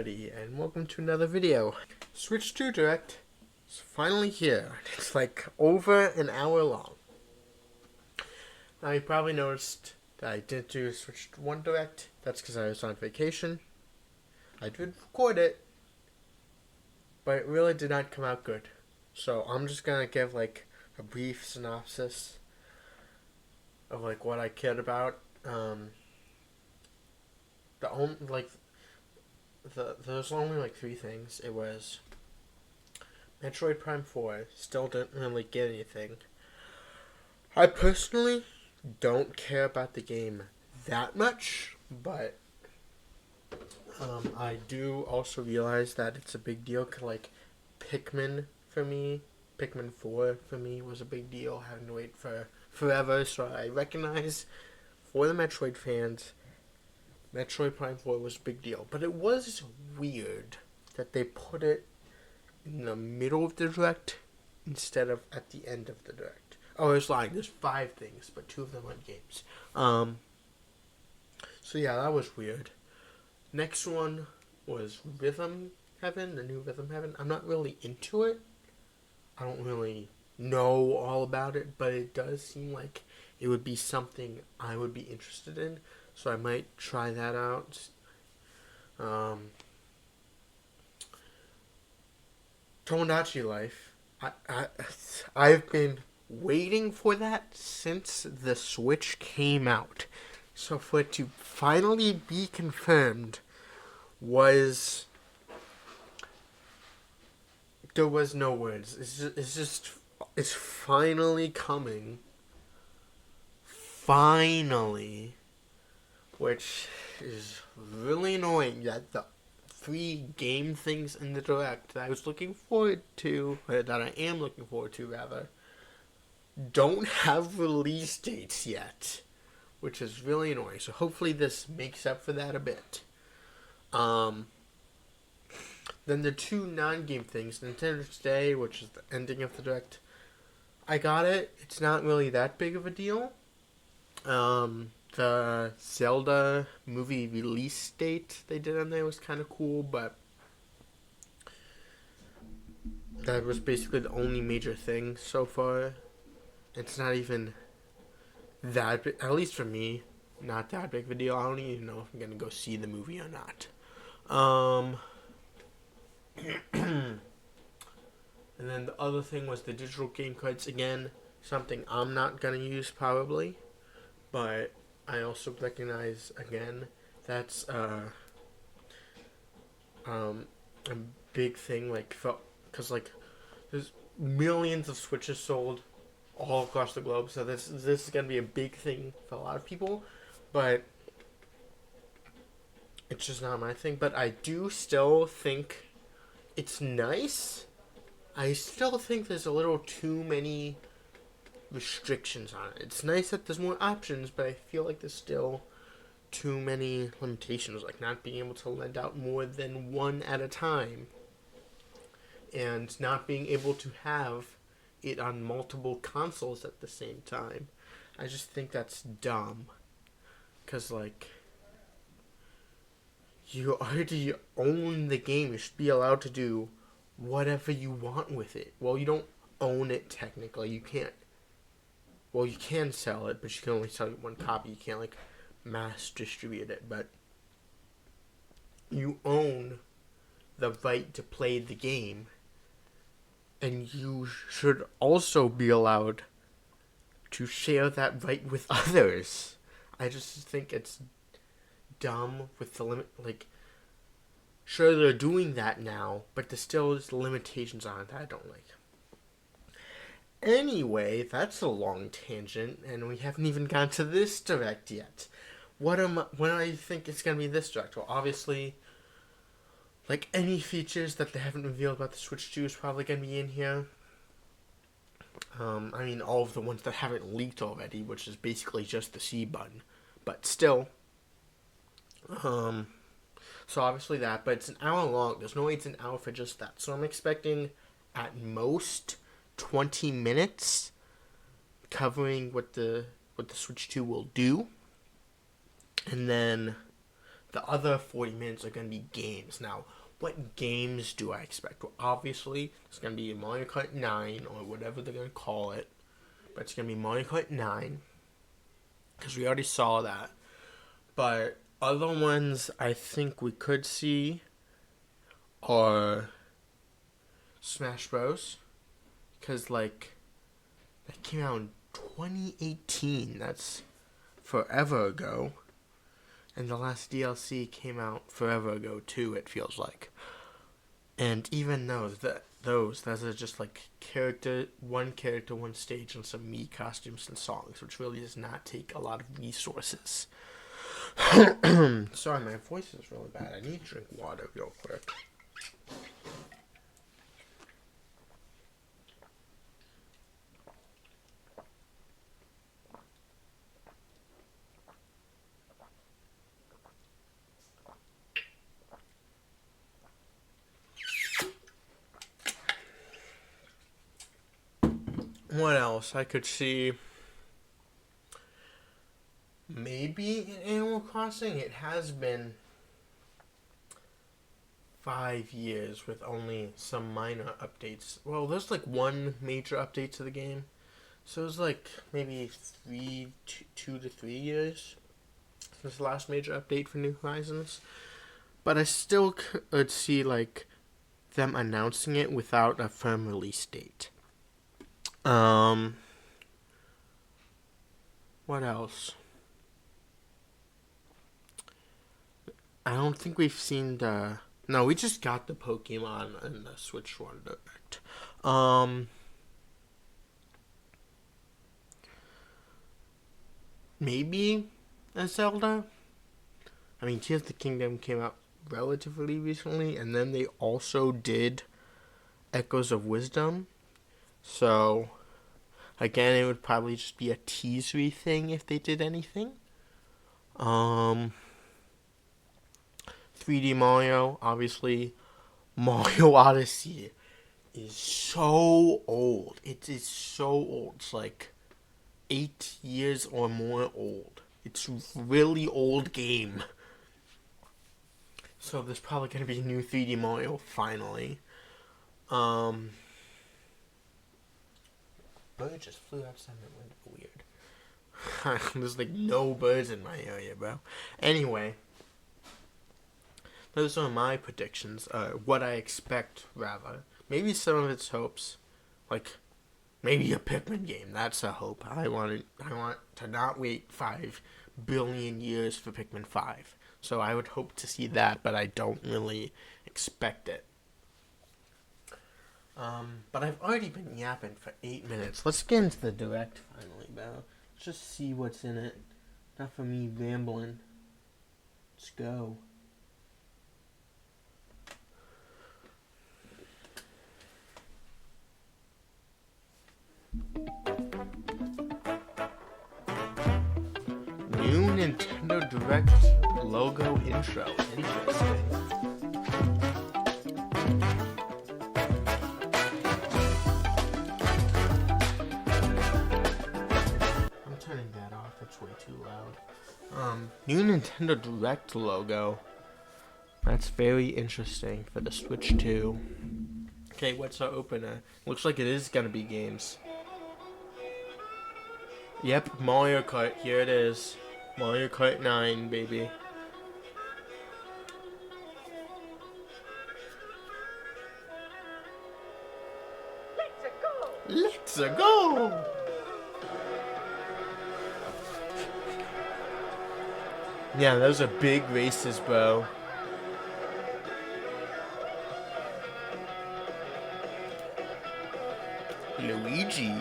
everybody, and welcome to another video. Switch 2 Direct is finally here. It's like over an hour long. Now you probably noticed that I didn't do Switch 1 Direct. That's because I was on vacation. I did record it, but it really did not come out good. So I'm just gonna give like a brief synopsis of like what I cared about. There's only like three things. It was Metroid Prime 4. Still didn't really get anything. I personally don't care about the game that much, but I do also realize that it's a big deal. 'Cause, like, Pikmin 4 for me was a big deal. Having to wait for forever, so I recognize for the Metroid fans, Metroid Prime 4 was a big deal. But it was weird that they put it in the middle of the Direct instead of at the end of the Direct. Oh, I was lying. There's 5 things, but 2 of them are games. So yeah, that was weird. Next one was Rhythm Heaven, the new Rhythm Heaven. I'm not really into it. I don't really know all about it, but it does seem like it would be something I would be interested in. So I might try that out. Tomodachi Life. I've been waiting for that since the Switch came out. So for it to finally be confirmed there was no words. It's finally coming. Finally. Which is really annoying that the 3 game things in the Direct that I was looking forward to, or that I am looking forward to rather, don't have release dates yet, which is really annoying. So hopefully this makes up for that a bit. Then the 2 non-game things, Nintendo's Day, which is the ending of the Direct. I got it. It's not really that big of a deal. The Zelda movie release date they did on there was kind of cool, but that was basically the only major thing so far. It's not even that big, at least for me, not that big of a deal. I don't even know if I'm gonna go see the movie or not. And then the other thing was the digital game cards. Again, something I'm not gonna use probably, but I also recognize again that's a big thing, like, because like there's millions of Switches sold all across the globe, so this is gonna be a big thing for a lot of people, but it's just not my thing. But I do still think it's nice. I still think there's a little too many restrictions on it. It's nice that there's more options, but I feel like there's still too many limitations, like not being able to lend out more than one at a time, and not being able to have it on multiple consoles at the same time. I just think that's dumb, because like, you already own the game. You should be allowed to do whatever you want with it. Well, you don't own it technically. You can't. Well, you can sell it, but you can only sell one copy. You can't, like, mass distribute it. But you own the right to play the game. And you should also be allowed to share that right with others. I just think it's dumb with the limit. Like, sure, they're doing that now, but there's still limitations on it that I don't like. Anyway, that's a long tangent, and we haven't even gotten to this Direct yet. When do I think it's going to be this Direct? Well, obviously, like any features that they haven't revealed about the Switch 2 is probably going to be in here. I mean, all of the ones that haven't leaked already, which is basically just the C button. But still. So obviously that, but it's an hour long. There's no way it's an hour for just that. So I'm expecting, at most, 20 minutes covering what the Switch 2 will do, and then The other 40 minutes are going to be games. Now, what games do I expect? Well, obviously, it's going to be Mario Kart 9 or whatever they're going to call it. But it's going to be Mario Kart 9 because we already saw that. But other ones I think we could see are Smash Bros. Because, like, that came out in 2018. That's forever ago. And the last DLC came out forever ago, too, it feels like. And even those are just, like, one character, one stage, and some Mii costumes and songs, which really does not take a lot of resources. Sorry, my voice is really bad. I need to drink water real quick. What else? I could see maybe in Animal Crossing. It has been 5 years with only some minor updates. Well, there's like one major update to the game. So it was like maybe 2 to 3 years since the last major update for New Horizons. But I still could see like them announcing it without a firm release date. What else? I don't think we've seen the... No, we just got the Pokemon in the Switch One Direct. Maybe a Zelda? I mean, Tears of the Kingdom came out relatively recently, and then they also did Echoes of Wisdom. So, again, it would probably just be a teasery thing if they did anything. 3D Mario, obviously. Mario Odyssey is so old. It is so old. It's like 8 years or more old. It's a really old game. So there's probably going to be a new 3D Mario finally. Bird just flew outside my window. Weird. There's like no birds in my area, bro. Anyway, those are my predictions. What I expect, rather. Maybe some of its hopes, like maybe a Pikmin game. That's a hope. I want to not wait 5 billion years for Pikmin 5. So I would hope to see that, but I don't really expect it. But I've already been yapping for 8 minutes. Let's get into the Direct finally, bro. Let's just see what's in it. Not for me rambling. Let's go. New Nintendo Direct logo intro. Interesting. I'm turning that off. It's way too loud. New Nintendo Direct logo. That's very interesting for the Switch 2. Okay, what's our opener? Looks like it is gonna be games. Yep, Mario Kart. Here it is. Mario Kart 9, baby. Let's go! Yeah, those are big races, bro. Luigi.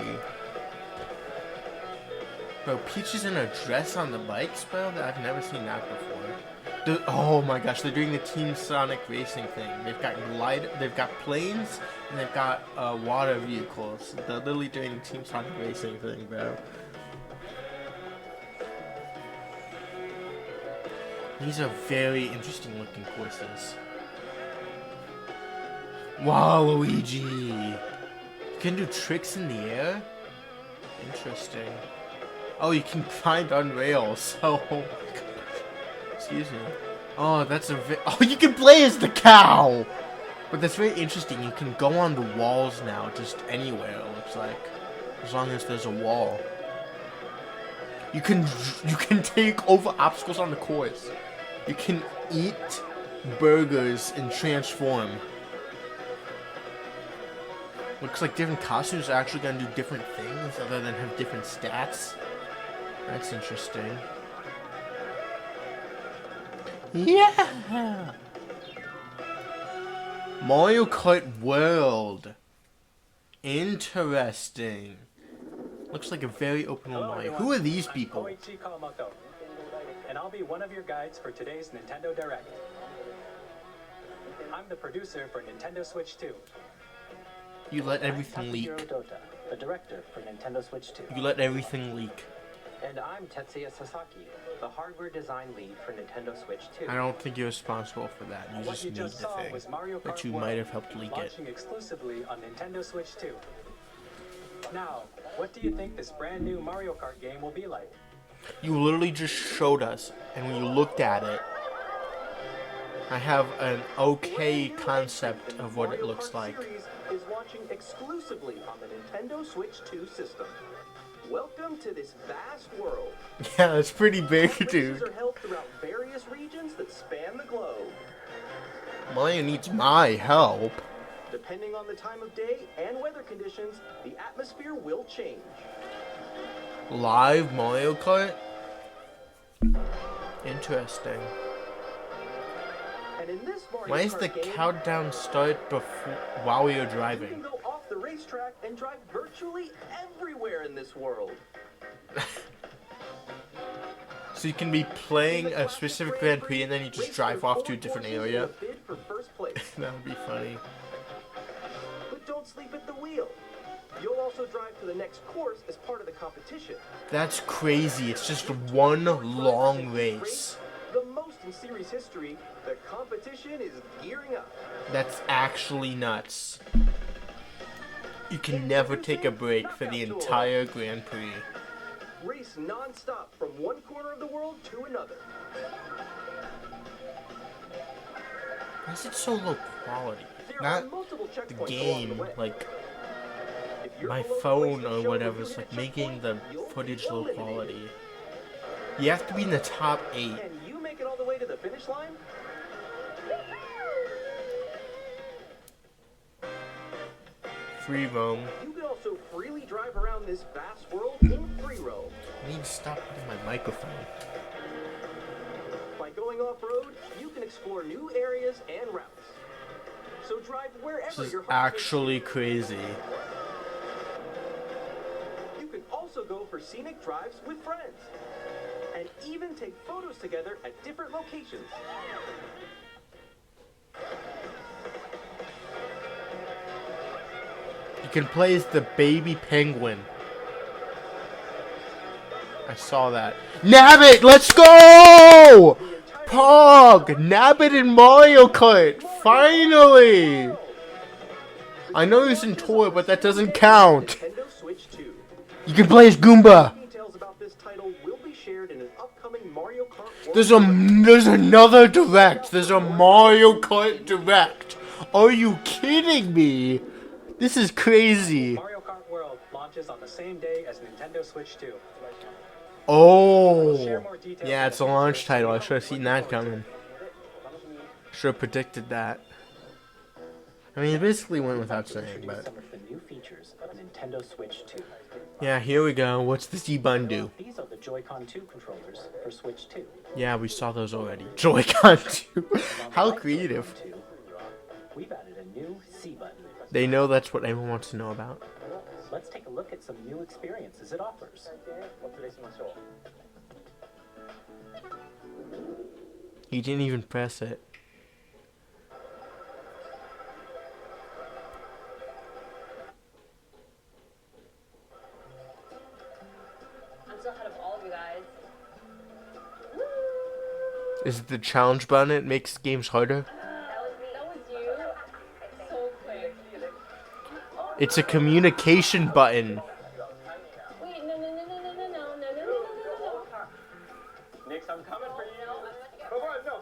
Bro, Peach is in a dress on the bikes, bro? I've never seen that before. Oh my gosh, they're doing the Team Sonic racing thing. They've got planes, and they've got water vehicles. They're literally doing the Team Sonic racing thing, bro. These are very interesting looking courses. Wow, Luigi! You can do tricks in the air? Interesting. Oh, you can climb on rails. Oh, excuse me. Oh, that's oh, you can play as the cow! But that's very interesting. You can go on the walls now, just anywhere, it looks like. As long as there's a wall. You can take over obstacles on the course. You can eat burgers and transform. Looks like different costumes are actually going to do different things other than have different stats. That's interesting. Yeah! Mario Kart World. Interesting. Looks like a very open world Mario. Who are these people? I'm Koichi Kawamoto, and I'll be one of your guides for today's Nintendo Direct. I'm the producer for Nintendo Switch 2. You let everything I'm leak. Takahiro Dota, the director for Nintendo Switch 2. You let everything leak. And I'm Tetsuya Sasaki, the hardware design lead for Nintendo Switch 2. I don't think you're responsible for that. You What just you need just the saw thing. was Mario Kart But you World, might have helped leak it. launching exclusively on Nintendo Switch 2. Now, what do you think this brand new Mario Kart game will be like? You literally just showed us, and when you looked at it, I have an okay concept of what it looks like. Mario Kart series is launching exclusively on the Nintendo Switch 2 system. Welcome to this vast world. Yeah, it's pretty big, Races dude. are held throughout various regions that span the globe. Mario needs my help. Depending on the time of day and weather conditions, the atmosphere will change. Live Mario Kart? Interesting. And in this Mario Why does Kart the game, countdown start before while we are you can driving? go off the racetrack and drive virtually everywhere in this world. So you can be playing a specific Grand Prix and then you just drive off to a different area? Bid for first place. That would be funny. But don't sleep at the wheel. You'll also drive to the next course as part of the competition. That's crazy. It's just one long race. The most in series history, the competition is gearing up. That's actually nuts. You can never take a break for the entire Grand Prix. Race non-stop from one corner of the world to another. Why is it so low quality? There Not are multiple the checkpoints along game, the way. like If you're my below the phone points that or show whatever you is hit a like making the checkpoint, you'll be footage low eliminated. quality. You have to be in the top 8. And you make it all the way to the finish line? Free roam. You can also freely drive around this vast world in free roam. I need to stop hitting my microphone. By going off-road, you can explore new areas and routes. So drive wherever This is your heart takes actually crazy. you. You can also go for scenic drives with friends. And even take photos together at different locations. You can play as the baby penguin. I saw that. Nabbit, let's go! Pog! Nabbit and Mario Kart! Finally! I know he's in toy, but that doesn't count. Nintendo Switch 2. You can play as Goomba. Details about this title will be shared in an upcoming Mario Kart World There's another Direct. There's a Mario Kart Direct. Are you kidding me? This is crazy. Mario Kart World launches on the same day as Nintendo Switch 2. Oh. Yeah, it's a launch title. I should have seen that coming. Should have predicted that. I mean, it basically went without saying, but... Some of the new features of Nintendo Switch 2. Yeah, here we go. What's the Z-Bun do? These are the Joy-Con 2 controllers for Switch 2. Yeah, we saw those already. Joy-Con 2. How creative. We've added a new C button. They know that's what everyone wants to know about. Let's take a look at some new experiences it offers. He didn't even press it. I'm so ahead of all of you guys. Is it the challenge button? It makes games harder. That was you. So quick. It's a communication button. Wait, no. Nix, I'm coming for you. Come on, no.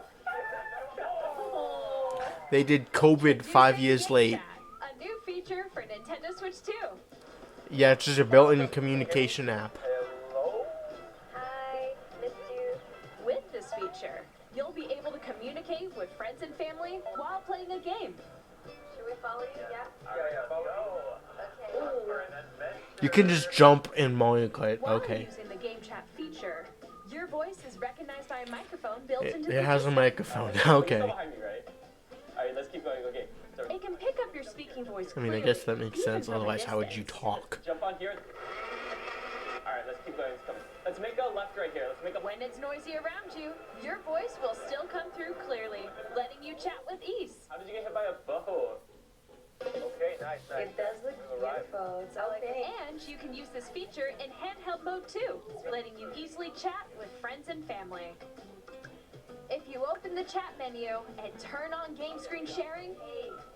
They did COVID 5 years Game late. Chat, a new feature for Nintendo Switch 2. Yeah, it's just a built-in communication app. Hi, missed you. With this feature, you'll be able to communicate with friends and family while playing a game. Should we follow you? Yeah. Okay. You can just jump in Mario Kart. While Okay. using the game chat feature, your voice is recognized by a microphone built into It the has a system. microphone. Still Okay. behind me, right? Alright, let's keep going. Okay. So It can pick up your speaking voice I mean, I clearly, guess that makes even sense. from a Otherwise, how would you distance. talk? jump on here. Alright, let's keep going. Let's make a left right here. Let's make a When it's noisy around you, your voice will still come through clearly, letting you chat with ease. How did you get hit by a bow? Okay, nice. It does look beautiful. It's okay. And you can use this feature in handheld mode too, letting you easily chat with friends and family. If you open the chat menu and turn on game screen sharing,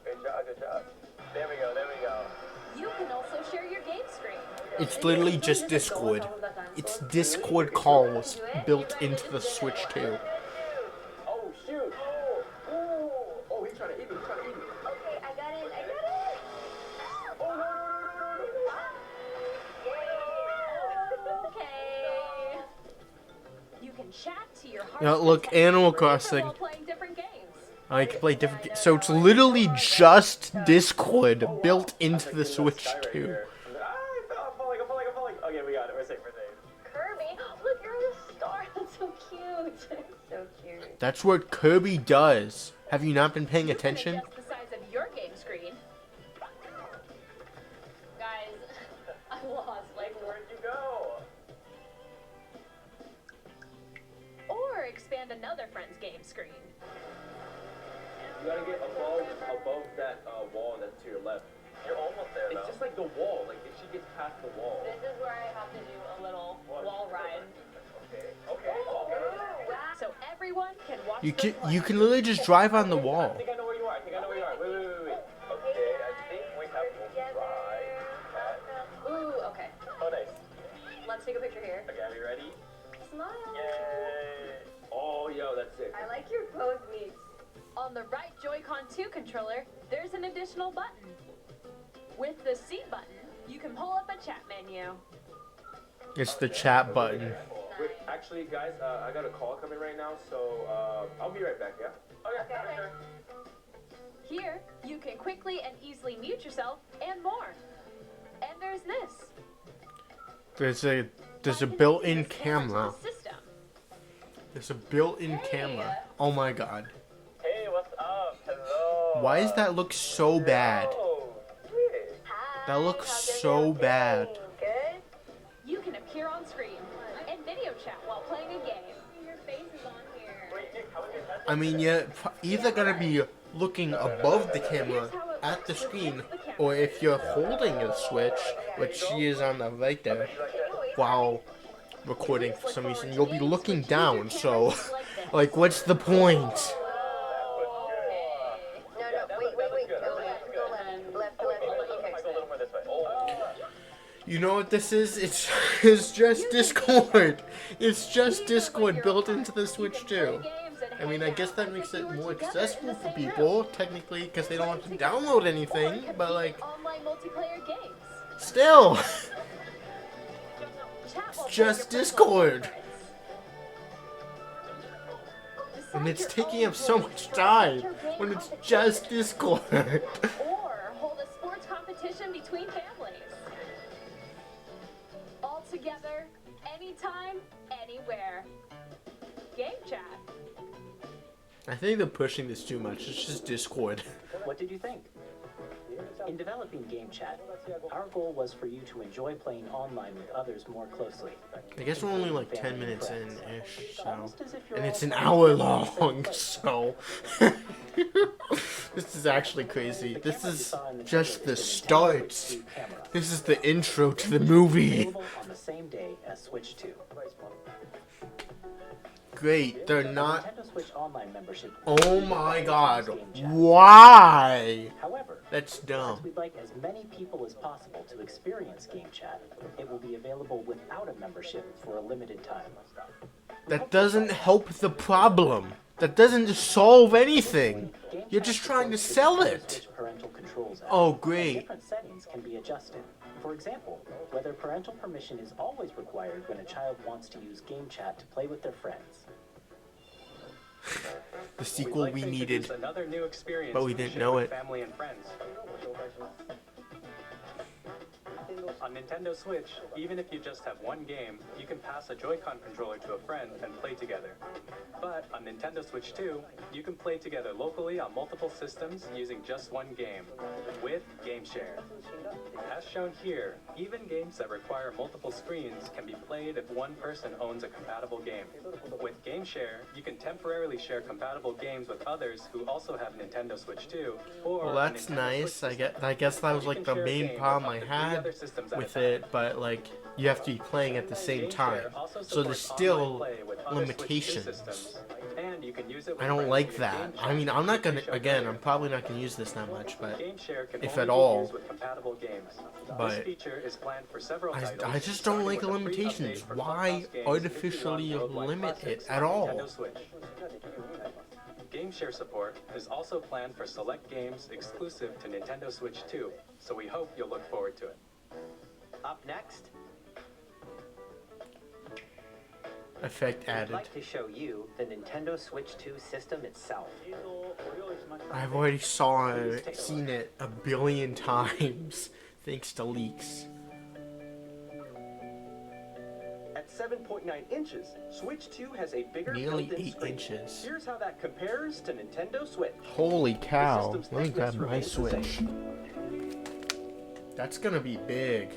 Good job. There we go. you can also share your game screen. It's literally just Discord. It's Discord calls built into the Switch 2. Oh, shoot. Oh, he's trying to eat me. Okay, I got it. Okay. You can chat to your heart. Now, look, Animal Crossing. While playing different games. I can play different. So it's literally just Discord built into the Switch 2. I'm falling. Okay, we got it. We're safe. Kirby, look, you're in a star. That's so cute. So cute. That's what Kirby does. Have you not been paying You can attention? adjust the size of your game screen. Guys, I lost. Like, Where'd you go? or expand another friend's game screen. You gotta get above that wall that's to your left. You're almost there, though. It's just like the wall. Like, if she gets past the wall. This is where I have to do a little wall ride. Okay. So everyone can watch You the can play. you can literally just drive on the I wall. think I know where you are. Wait. Okay, I think we have to try. Ooh, okay. Oh, nice. Let's take a picture here. Okay, are you ready? Smile. Yay! Oh, yo, that's sick. I like your pose meets. On the right Joy-Con 2 controller, there's an additional button. With the C button, you can pull up a chat menu. It's the chat button. Wait, actually, guys, I got a call coming right now, so I'll be right back, yeah? Okay. Sure. Here, you can quickly and easily mute yourself and more. And there's this. There's a Plug built-in this camera camera. to the system. There's a built-in camera. Oh my god. Hey, what's up? Hello. Why does that look so bad? Oh, sweet. That looks so bad. You can appear on screen and video chat while playing a game. Your face is on here. Wait, Nick, how was your test? I mean, you're either gonna be looking above the camera at the screen, or if you're holding the Switch, which she is on the right there, while recording for some reason, you'll be looking down. So, like, what's the point? No, wait. Go left. Go a little more this way. Oh. You know what this is? It's just Discord. It's just Discord built into the Switch 2. I mean, I guess that makes it more accessible for people, technically, because they don't have to download anything, but like, online multiplayer games. still, Chat while just playing your Discord. personal favorites. And Decide it's your taking own up so game much chat, time enter game when it's competition, just Discord. or hold a sports competition between families. All together, anytime, anywhere. Game chat. I think they're pushing this too much. It's just Discord. What did you think? In developing Game Chat, our goal was for you to enjoy playing online with others more closely. I guess we're only like Family 10 and minutes friends. in-ish, so. Almost as if you're And all it's an playing hour together in the same long, place. so. This is actually crazy. The This camera you is saw in the just trailer the is Nintendo start. Switch 2 camera, This is the intro to the movie. available on the same day as Switch 2. Great, they're The not. Nintendo Switch Online membership. Oh my god. Game Chat. Why? However, That's dumb. since we'd like as many people as possible to experience Game Chat, it will be available without a membership for a limited time. That doesn't help the problem. That doesn't solve anything. Game You're Chat just trying to supports sell switch it. parental controls out, Oh, and great. different settings can be adjusted. For example, whether parental permission is always required when a child wants to use Game Chat to play with their friends. The sequel we needed. Another new experience but we to didn't share know with it. Family and friends. On Nintendo Switch, even if you just have one game, you can pass a Joy-Con controller to a friend and play together. But on Nintendo Switch 2, you can play together locally on multiple systems using just one game, with GameShare. As shown here, even games that require multiple screens can be played if one person owns a compatible game. With GameShare, you can temporarily share compatible games with others who also have Nintendo Switch 2, or Well, a that's Nintendo nice. Switch I guess that was You like can the share a main game problem with I up to 3 had other systems at a with time. it, but like you have to be playing at the same time. GameShare also So there's supports still online play with other Switch 2 limitations. systems, and you can use it with I don't friends like via that. Game I Chat, mean, I'm not which we gonna, showed again, earlier. I'm probably not gonna use this that much, but GameShare can if only at be all. used with compatible games. But this feature is planned for several titles. I just don't starting like the with a free limitations. update for Why Clubhouse games artificially 51 Worldwide limit Classics it at on all? Nintendo Switch. GameShare support is also planned for select games exclusive to Nintendo Switch 2, so we hope you'll look forward to it. Up next, Effect I'd added. like to show you the Nintendo Switch 2 system itself. I've already seen it a billion times, thanks to leaks. At 7.9 inches, Switch 2 has a bigger Nearly built-in 8 screen. inches. Here's how that compares to Nintendo Switch. Holy cow! The system's Let me grab thickness my remains the Switch. same. That's gonna be big.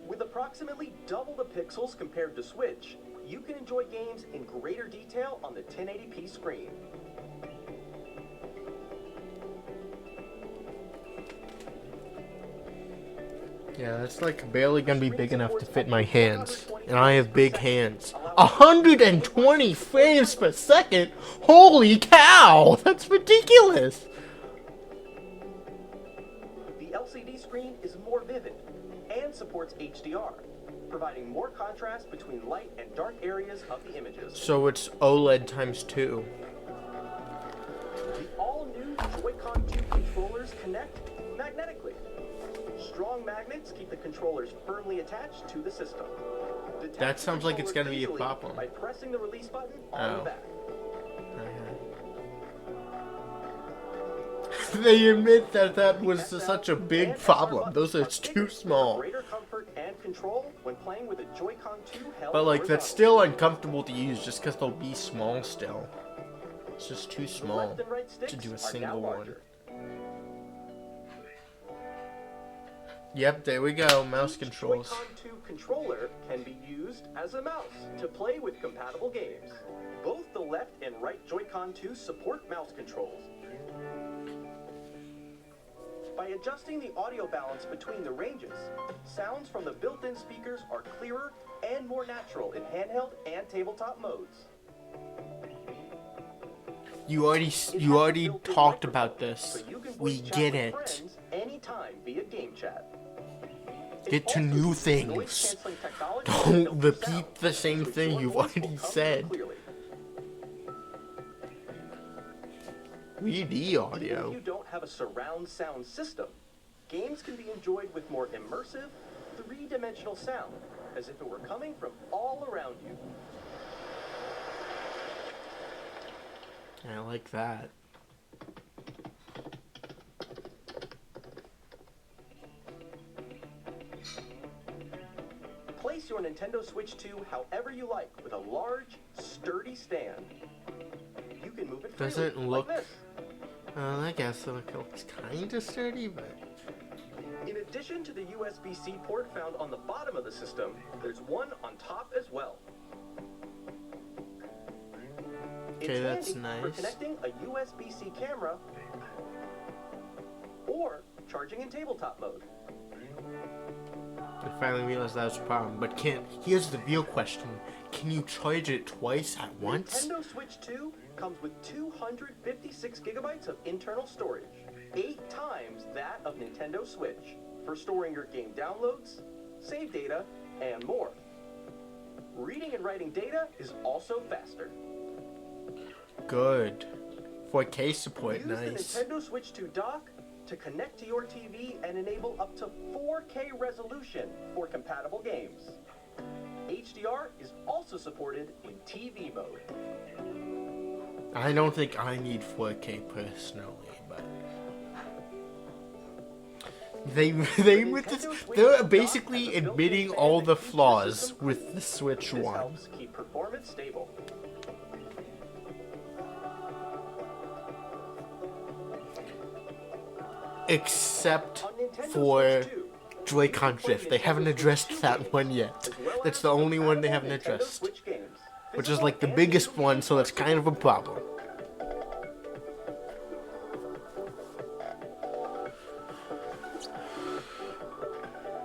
With approximately double the pixels compared to Switch, you can enjoy games in greater detail on the 1080p screen. Yeah, that's like barely gonna be big enough to fit my hands. And I have big hands. 120 frames per second? Holy cow! That's ridiculous! The LCD screen is more vivid and supports HDR, providing more contrast between light and dark areas of the images. So it's OLED times 2. The all-new Joy-Con 2 controllers connect magnetically. Strong magnets keep the controllers firmly attached to the system. Detach That sounds the like it's controller gonna be a easily problem. by pressing the release button on Oh. the back. They admit that that was SL such a big and SR problem. Those buttons are bigger too for small. Greater comfort and control when playing with a Joy-Con 2 held But like that's horizontally. still uncomfortable to use just because they'll be small still. It's just too The small left and right to sticks do a are now single one. larger. Yep, there we go. Mouse Each controls. Joy-Con 2 controller can be used as a mouse to play with compatible games. Both the left and right Joy-Con 2 support mouse controls. By adjusting the audio balance between the ranges, sounds from the built-in speakers are clearer and more natural in handheld and tabletop modes. You already It has a already built-in talked microphone, about this. so you can We voice chat get with it. friends anytime via game chat. It Get to also new uses things. noise-canceling technology to Don't filter repeat sound, the same so thing your you've voice will already come through said. clearly. 3D Even audio. if you don't have a surround sound system, games can be enjoyed with more immersive, three-dimensional sound, as if it were coming from all around you. I like that. Place your Nintendo Switch 2 however you like with a large, sturdy stand. You can move it freely, Doesn't look- like this. I guess it looks kind of sturdy, but In addition to the USB-C port found on the bottom of the system, there's one on top as well. Okay, It's that's handy for nice. connecting a USB-C camera or charging in tabletop mode. I finally realized that was a problem. But here's the real question. Can you charge it twice at once? Nintendo Switch 2 comes with 256 gigabytes of internal storage, 8 times that of Nintendo Switch, for storing your game downloads, save data, and more. Reading and writing data is also faster. Good. 4K support, Use nice. the Nintendo Switch 2 dock to connect to your TV and enable up to 4K resolution for compatible games. HDR is also supported in TV mode. I don't think I need 4K personally, but they're basically admitting all the flaws with the Switch This 1. helps keep performance stable. Except On Nintendo for Switch 2, Joy-Con drift. They haven't addressed that one yet. That's the only one they haven't addressed. Which is like the biggest one, so that's kind of a problem.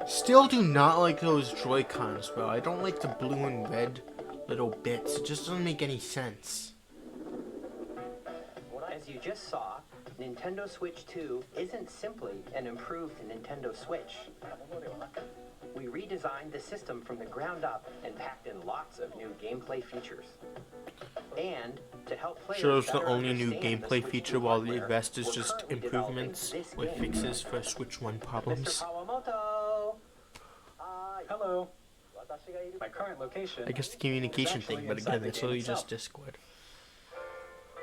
Still do not like those Joy-Cons, bro. I don't like the blue and red little bits. It just doesn't make any sense. As you just saw, Nintendo Switch 2 isn't simply an improved Nintendo Switch. We redesigned the system from the ground up and packed in lots of new gameplay features. And to help players Shows the better only new understand the gameplay Switch feature 2 while the hardware, rest is we're just currently developing improvements this with game. fixes for Switch 1 problems. Mr. Kawamoto! Hello. My current location. I guess the communication thing, but again, it's literally just Discord.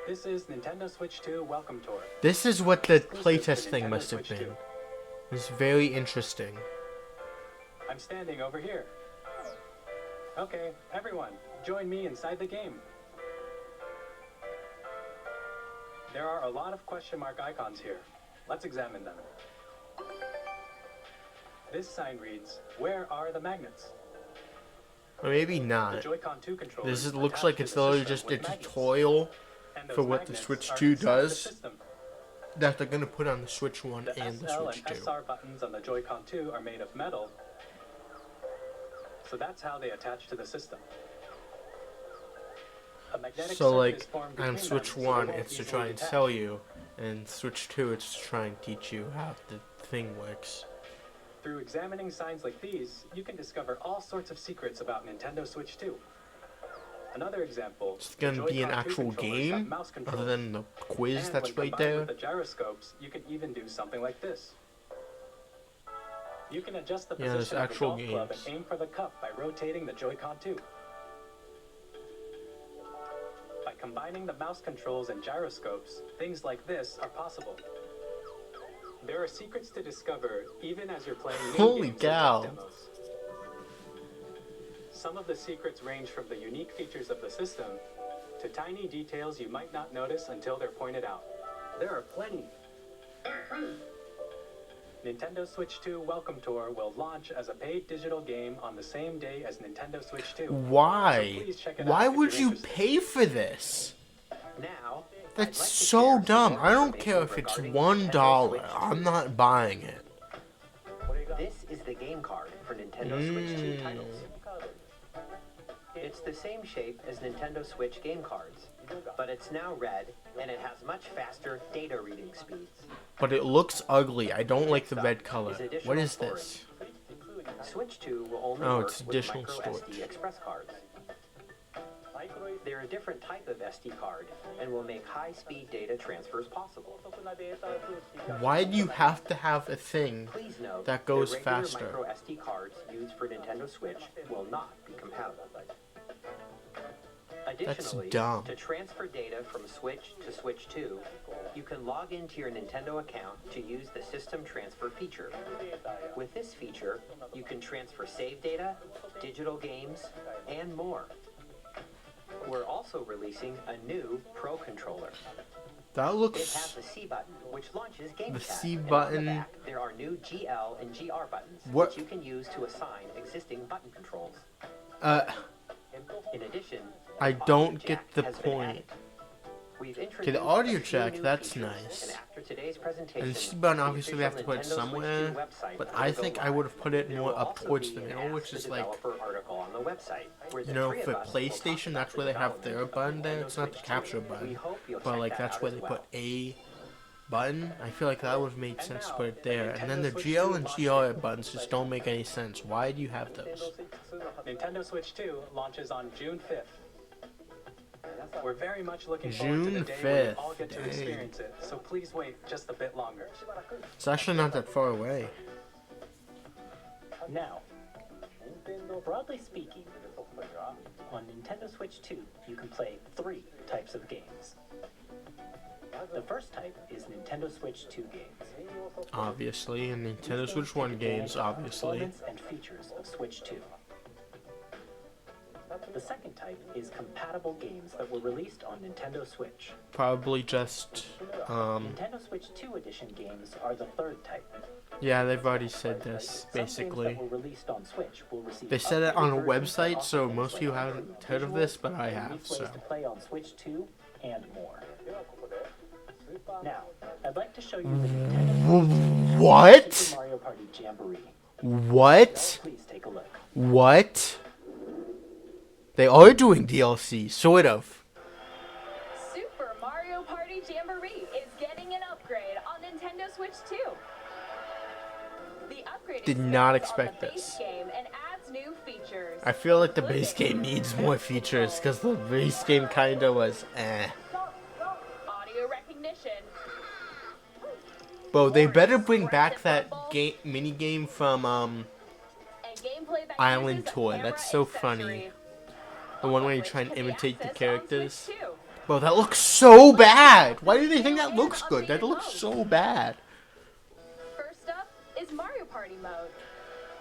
This is Nintendo Switch 2 Welcome Tour. This is what the Exclusive to playtest thing Nintendo must have Switch been. 2. It's very interesting. I'm standing over here. Okay, everyone, join me inside the game. There are a lot of question mark icons here. Let's examine them. This sign reads, "Where are the magnets?" Or maybe The not. Joy-Con 2 controllers. This looks attached like to it's the literally system just a with magnets. tutorial And for those what the magnets Switch are 2 inside the does. system. That they're gonna put on the Switch 1 The and the SL Switch and 2. SR buttons on the Joy-Con 2 are made of metal, so that's how they attach to the system. A magnetic So circuit like is formed on between Switch them, so they 1 won't it's to easily try and detach. tell you, and Switch 2 it's to try and teach you how the thing works. Through examining signs like these, you can discover all sorts of secrets about Nintendo Switch 2. Another example, It's gonna be an Joy-Con 2 actual controllers have game, mouse other controls. than the quiz And that's when right combined there. with the gyroscopes, you can even do something like this. You can adjust the Yeah, there's position of the actual golf club games. and aim for the cup by rotating the Joy-Con 2. By combining the mouse controls and gyroscopes, things like this are possible. There are secrets to discover even as you're playing Holy mini-games and cow. tech demos. Some of the secrets range from the unique features of the system to tiny details you might not notice until they're pointed out. There are plenty. Nintendo Switch 2 Welcome Tour will launch as a paid digital game on the same day as Nintendo Switch 2. Why? So please check it Why out if would you're you interested. pay for this? Now, That's I'd like to so share some dumb. more I don't care if information it's regarding Nintendo $1. Switch 2. I'm not buying it. This is the game card for Nintendo Switch 2 titles. It's the same shape as Nintendo Switch game cards, but it's now red and it has much faster data reading speeds. But it looks ugly. I don't like the Next up red color. is additional What is storage. this? Switch 2 will only Oh, work it's with additional micro storage. SD express cards. They're a different type of SD card and will make high-speed data transfers possible. Why do you have to have a thing? Please note That goes regular faster. micro SD cards used for Nintendo Switch will not be compatible. Additionally, dumb. to transfer data from Switch to Switch 2, you can log into your Nintendo account to use the System Transfer feature. With this feature, you can transfer save data, digital games, and more. We're also releasing a new Pro Controller. That It has looks... the C button, which launches Game The Chat. C and button- On the back, there are new GL and GR buttons, What- which you can use to assign existing button controls. In addition, I an don't audio get jack the has been point. added. We've Okay, introduced the audio a few jack, new that's features, nice. And after today's presentation, And the C button the obviously we have to official put it Nintendo Switch somewhere, 2 website but will I go think I live. would have put it There more will up also towards be the an middle, Ask which the is like, Developer article on the website, where you the know, three for of us will talk PlayStation, about that's the where they have development their of button there. Nintendo It's not the Switch 2. capture We button, hope you'll but check like that that's out where as they well. put A button. I feel like that would have made And sense to now, put it the there. And then the Nintendo Switch GL 2 and launches. GR buttons just don't make any sense. Why do you have those? Nintendo Switch 2 launches on June 5th. We're very much looking forward to the June day when we 5th. all get to Dang. experience it, so please wait just a bit longer. It's actually not that far away. Now, broadly speaking, on Nintendo Switch 2, you can play 3 types of games. The first type is Nintendo Switch 2 games. Obviously, and Nintendo These Switch games 1 take games, advantage of obviously. performance and features of Switch 2. The second type is compatible games that were released on Nintendo Switch. Probably just, Nintendo Switch 2 edition games are the third type. yeah, they've already said this, Some basically. games that were released on Switch will receive They said it on a updated versions that website, offer so things most like people haven't improved heard of visuals this, but I and have, replays so. to play on Switch 2 and more. Now, I'd like to show you the Nintendo What? Super Mario Party Jamboree. What? Please take a look. What? They are doing DLC, sort of. Super Mario Party Jamboree is getting an upgrade on Nintendo Switch 2. The upgrade Did not expands on expect the base this. game and adds new features. I feel like the base game needs more features, because the base game kinda was eh. Audio recognition. Bro, they better bring back that game mini game from And gameplay that Island uses a Tour. camera That's so accessory. funny. The one where you Which try and can be imitate the accessed on characters. Switch 2. Bro, that looks so bad. Why do they think that looks good? That looks so bad. First up is Mario Party mode.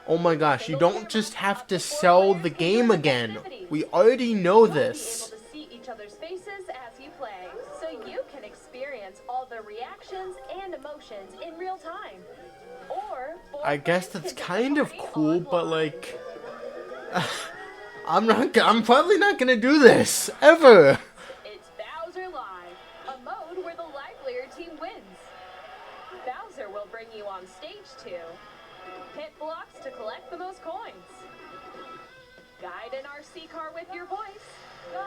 Oh my gosh, you don't just have to sell the game again. We already know You'll this. be able to see each other's faces as you play, so you can experience all the reactions and emotions in real time. Or I guess friends that's can kind of party cool, but online. like, I'm probably not gonna do this ever. It's Bowser Live, a mode where the livelier team wins. Bowser will bring you on stage to hit blocks to collect the most coins. Guide an RC car with your voice. Go.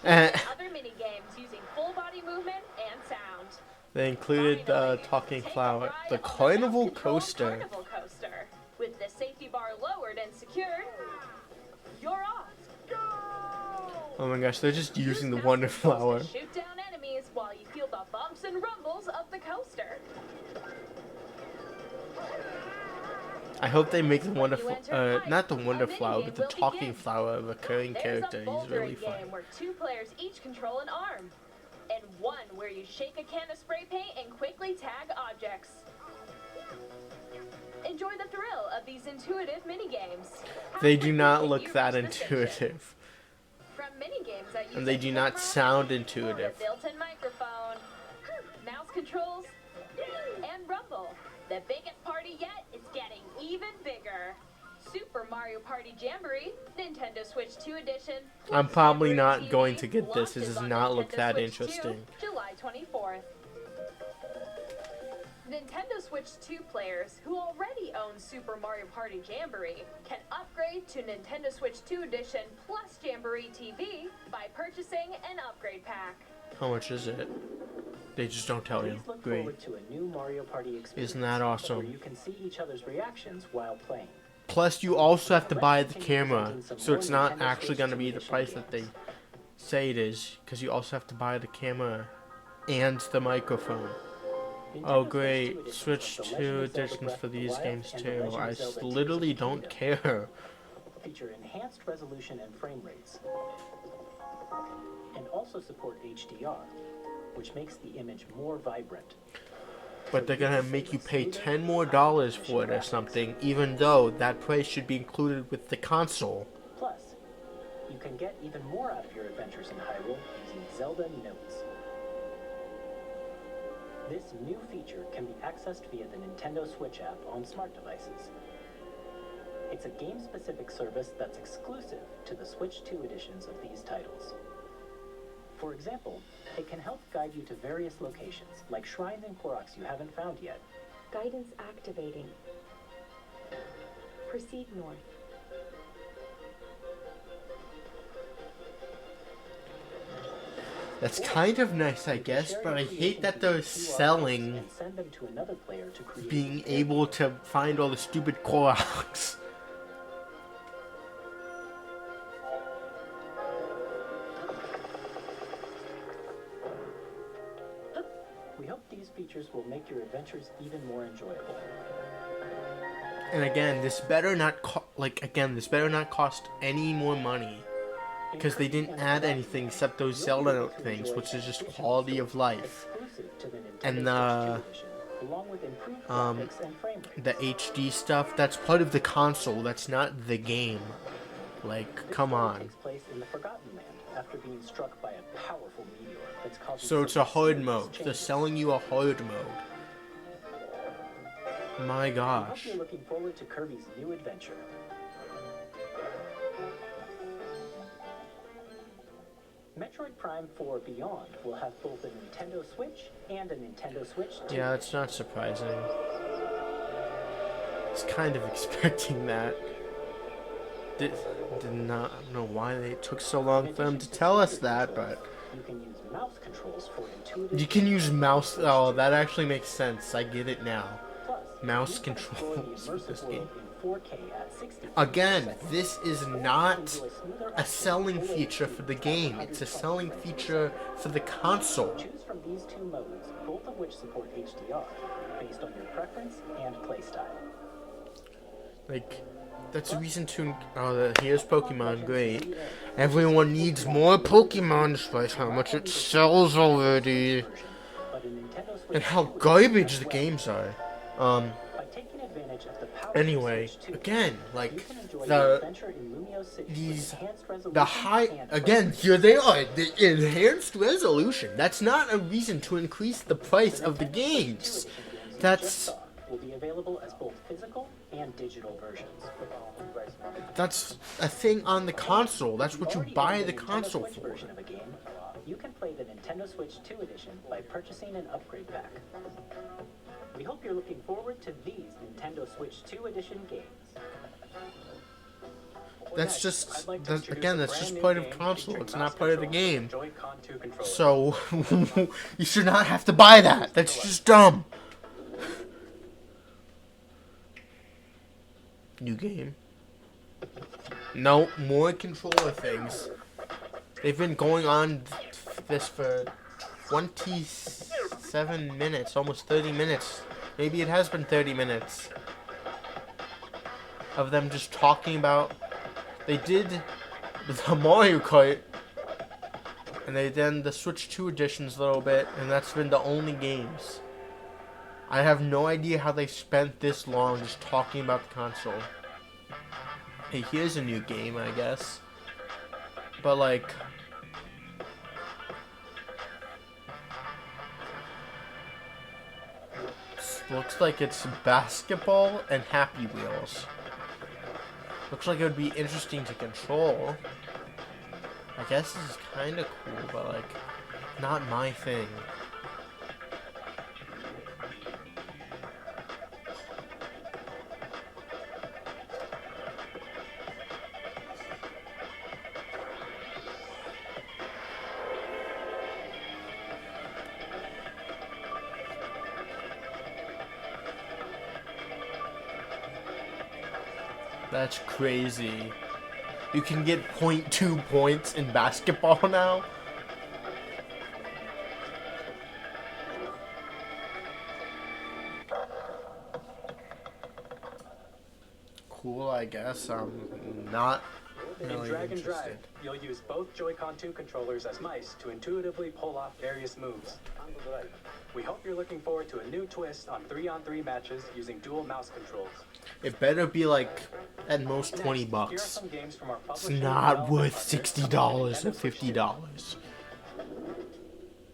And complete other mini games using full body movement and sound. They included the Finally, talking take a flower, ride the on carnival self-controlled coaster. Carnival coaster. With the safety bar lowered and secured, you're off. Oh my gosh, they're just using the Use Wonder mouse controls Flower. to shoot down enemies while you feel the bumps and rumbles of the coaster. I hope they make the When Wonder you Flower, enter Pipe, not the a Wonder minigame Flower, but the will talking begin. flower, a recurring There's character. a He's really bouldering fun. game where 2 players each control an arm, and one where you shake a can of spray paint and quickly tag objects. Enjoy the thrill of these intuitive minigames. How They do quickly not can look you that reach the station? intuitive. From minigames that use And they a do not camera, sound the intuitive. built-in microphone, mouse controls, and rumble. The biggest party yet is getting even bigger. Super Mario Party Jamboree, Nintendo Switch 2 edition. I'm plus probably Jamboree not going TV to get this. It launches does on not look Nintendo that Switch 2, interesting. July 24th. Nintendo Switch 2 players who already own Super Mario Party Jamboree can upgrade to Nintendo Switch 2 edition plus Jamboree TV by purchasing an upgrade pack. How much is it? They just don't tell you. Please look Great. forward to a new Mario Party experience. Isn't that Where awesome? you can see each other's reactions while playing. Plus, you also have to buy the camera, so it's not actually going to be the price that they say it is, because you also have to buy the camera and the microphone. Oh Nintendo great, Switch Switch 2 2 editions of The Legend editions of for Zelda these Breath of the games Wild and The too. Legend I of Zelda: Tears literally of the don't Kingdom care. feature enhanced resolution and frame rates, and also support HDR, which makes the image more vibrant. But they're gonna make you pay $10 more for it or something, even though that price should be included with the console. Plus, you can get even more out of your adventures in Hyrule using Zelda Notes. This new feature can be accessed via the Nintendo Switch app on smart devices. It's a game-specific service that's exclusive to the Switch 2 editions of these titles. For example, it can help guide you to various locations, like shrines and Koroks you haven't found yet. Guidance activating. Proceed north. That's kind of nice, I guess, but I hate that they're selling And send them to another player to create being able to find all the stupid Koroks. hope these features will make your adventures even more enjoyable. And again, this better not this better not cost any more money, because they didn't add anything except those Zelda Note things, which is just quality of life. And the HD stuff, that's part of the console, that's not the game. Like, come on. Takes place in the Forgotten Land after being struck by a powerful meteor that's causing So it's a hard serious mode. They're changes. selling you a hard mode. My I hope gosh. you're looking forward to Kirby's new adventure. Metroid Prime 4 Beyond will have both a Nintendo Switch and a Nintendo Switch 2. Yeah, it's not surprising. I was kind of expecting that. Did not know why they took so long for them to tell us that, but You can use mouse controls for intuitive. you can use mouse. Oh, that actually makes sense. I get it now. Plus, Mouse you can explore the controls with this immersive game. world in 4K at 60 Again, frames per this is second. not Enjoy smoother a action selling full feature HD for the at game. It's a 120 selling frames per feature for the console. second. Choose from these two modes, both of which support HDR, based on your preference and playstyle. Like, that's a reason to. Oh, here's Pokemon. Great. Everyone needs more Pokemon, despite how much it sells already, But a Nintendo Switch and how 2 is garbage as the well. games are. By taking advantage of the power of Anyway, Switch 2, again, you like can enjoy the the adventure in Lumio 6 with these enhanced resolution the high and again here they are, the enhanced resolution. That's not a reason to increase the price of the Nintendo Switch 2 games. edition games you just That's saw will be available as both physical and digital versions. that's a thing on the console. That's what you Already buy own the Nintendo console Switch for. version of a game, you can play the Nintendo Switch 2 edition by purchasing an upgrade pack. We hope you're looking forward to these Nintendo Switch 2 edition games. That's just I'd like to that's, introduce again, a that's brand just new part of game console. featuring It's mouse not part of the controls game. and Joy-Con 2 controllers. So you should not have to buy that. That's just dumb. New game. No, more controller things. They've been going on this for 27 minutes, almost 30 minutes. Maybe it has been 30 minutes of them just talking about. They did the Mario Kart, and they done the Switch 2 editions a little bit, and that's been the only games. I have no idea how they spent this long just talking about the console. Hey, here's a new game, I guess. But like, looks like it's basketball and Happy Wheels. Looks like it would be interesting to control. I guess this is kind of cool, but like, not my thing. That's crazy. You can get 0.2 points in basketball now? Cool, I guess. I'm not In really Drag and interested. Drive, you'll use both Joy-Con 2 controllers as mice to intuitively pull off various moves. We hope you're looking forward to a new twist on 3-on-3 matches using dual mouse controls. It better be like at most Next, 20 here are bucks. some games from our It's publishing not development worth partners $60 from or Nintendo Switch 2. $50.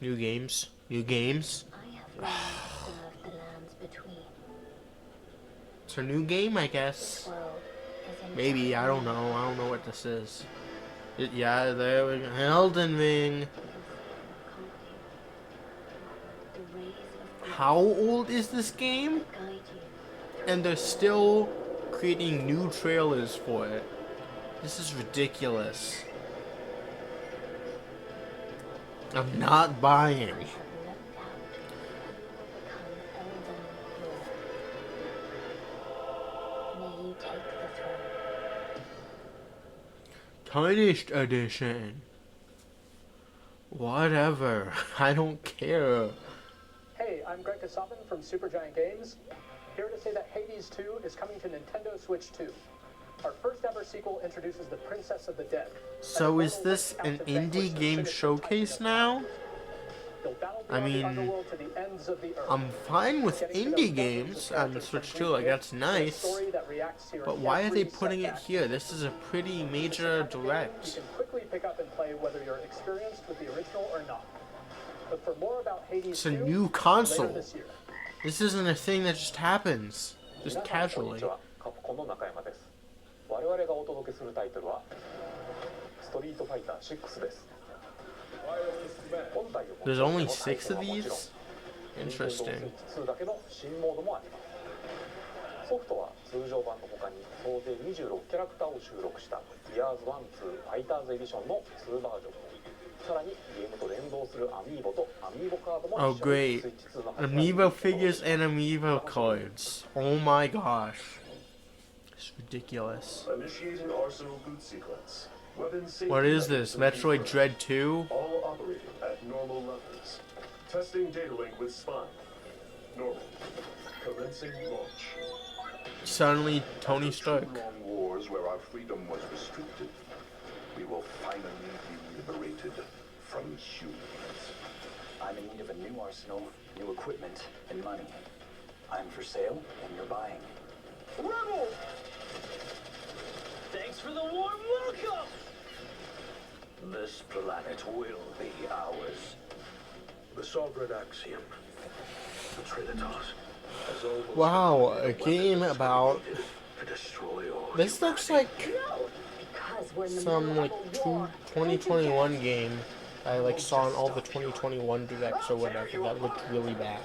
New games? New games? I have learned to love the lands between. It's a new game, I guess. World is in Maybe, I don't know. I don't know what this is. Yeah, there we go. Elden Ring. the rays of How old is this game? guide you. And they're still creating new trailers for it. This is ridiculous. I'm not buying. I have looked out and become Elden Lord. May you take the throne. Tarnished Edition. Whatever. I don't care. Hey, Hey, I'm Greg Kasabin from Supergiant Games. Here to say that Hades 2 is coming to Nintendo Switch 2. Our first ever sequel introduces the Princess of the Dead. So is this an indie game showcase now? I mean, I'm fine with indie games on Switch 2, like that's nice. But why are they putting it here? This is a pretty major direct. You can quickly pick up and play whether you're experienced with the original or not. But for more about Hades It's a 2, new console. later this year. This isn't a thing that just happens, just casually. カプコンの中山です。我々がお届けするタイトルはストリートファイター6です。本体を There's only 6 of these? Interesting. 2だけの新モードもあります。ソフトは通常版の他に総勢26キャラクターを収録した Gears 1-2 ファイターズエディションの2バージョン。さらにゲームと連動するアミーボとアミーボカードも Oh 一緒に great. スイッチ2の発売に Amiibo figures and Amiibo cards. Oh my gosh. It's ridiculous. Initiating arsenal boot sequence. Weapon safety What is this? measures Metroid Dread 2? all operating at normal levels. Testing data link with Spine. Normal. Commencing launch. Suddenly Tony Stark. After 2 long wars where our freedom was restricted, we will finally be liberated from humans. I'm in need of a new arsenal, new equipment, and money. I'm for sale, and you're buying. Rebel! Thanks for the warm welcome! This planet will be ours. The sovereign axiom. The Trinitas. has almost Wow, a completed game weapons about... created to destroy all This looks like Because we're in the some middle like of a war. 2021 game I like saw in all the 2021 directs or whatever that looked really bad.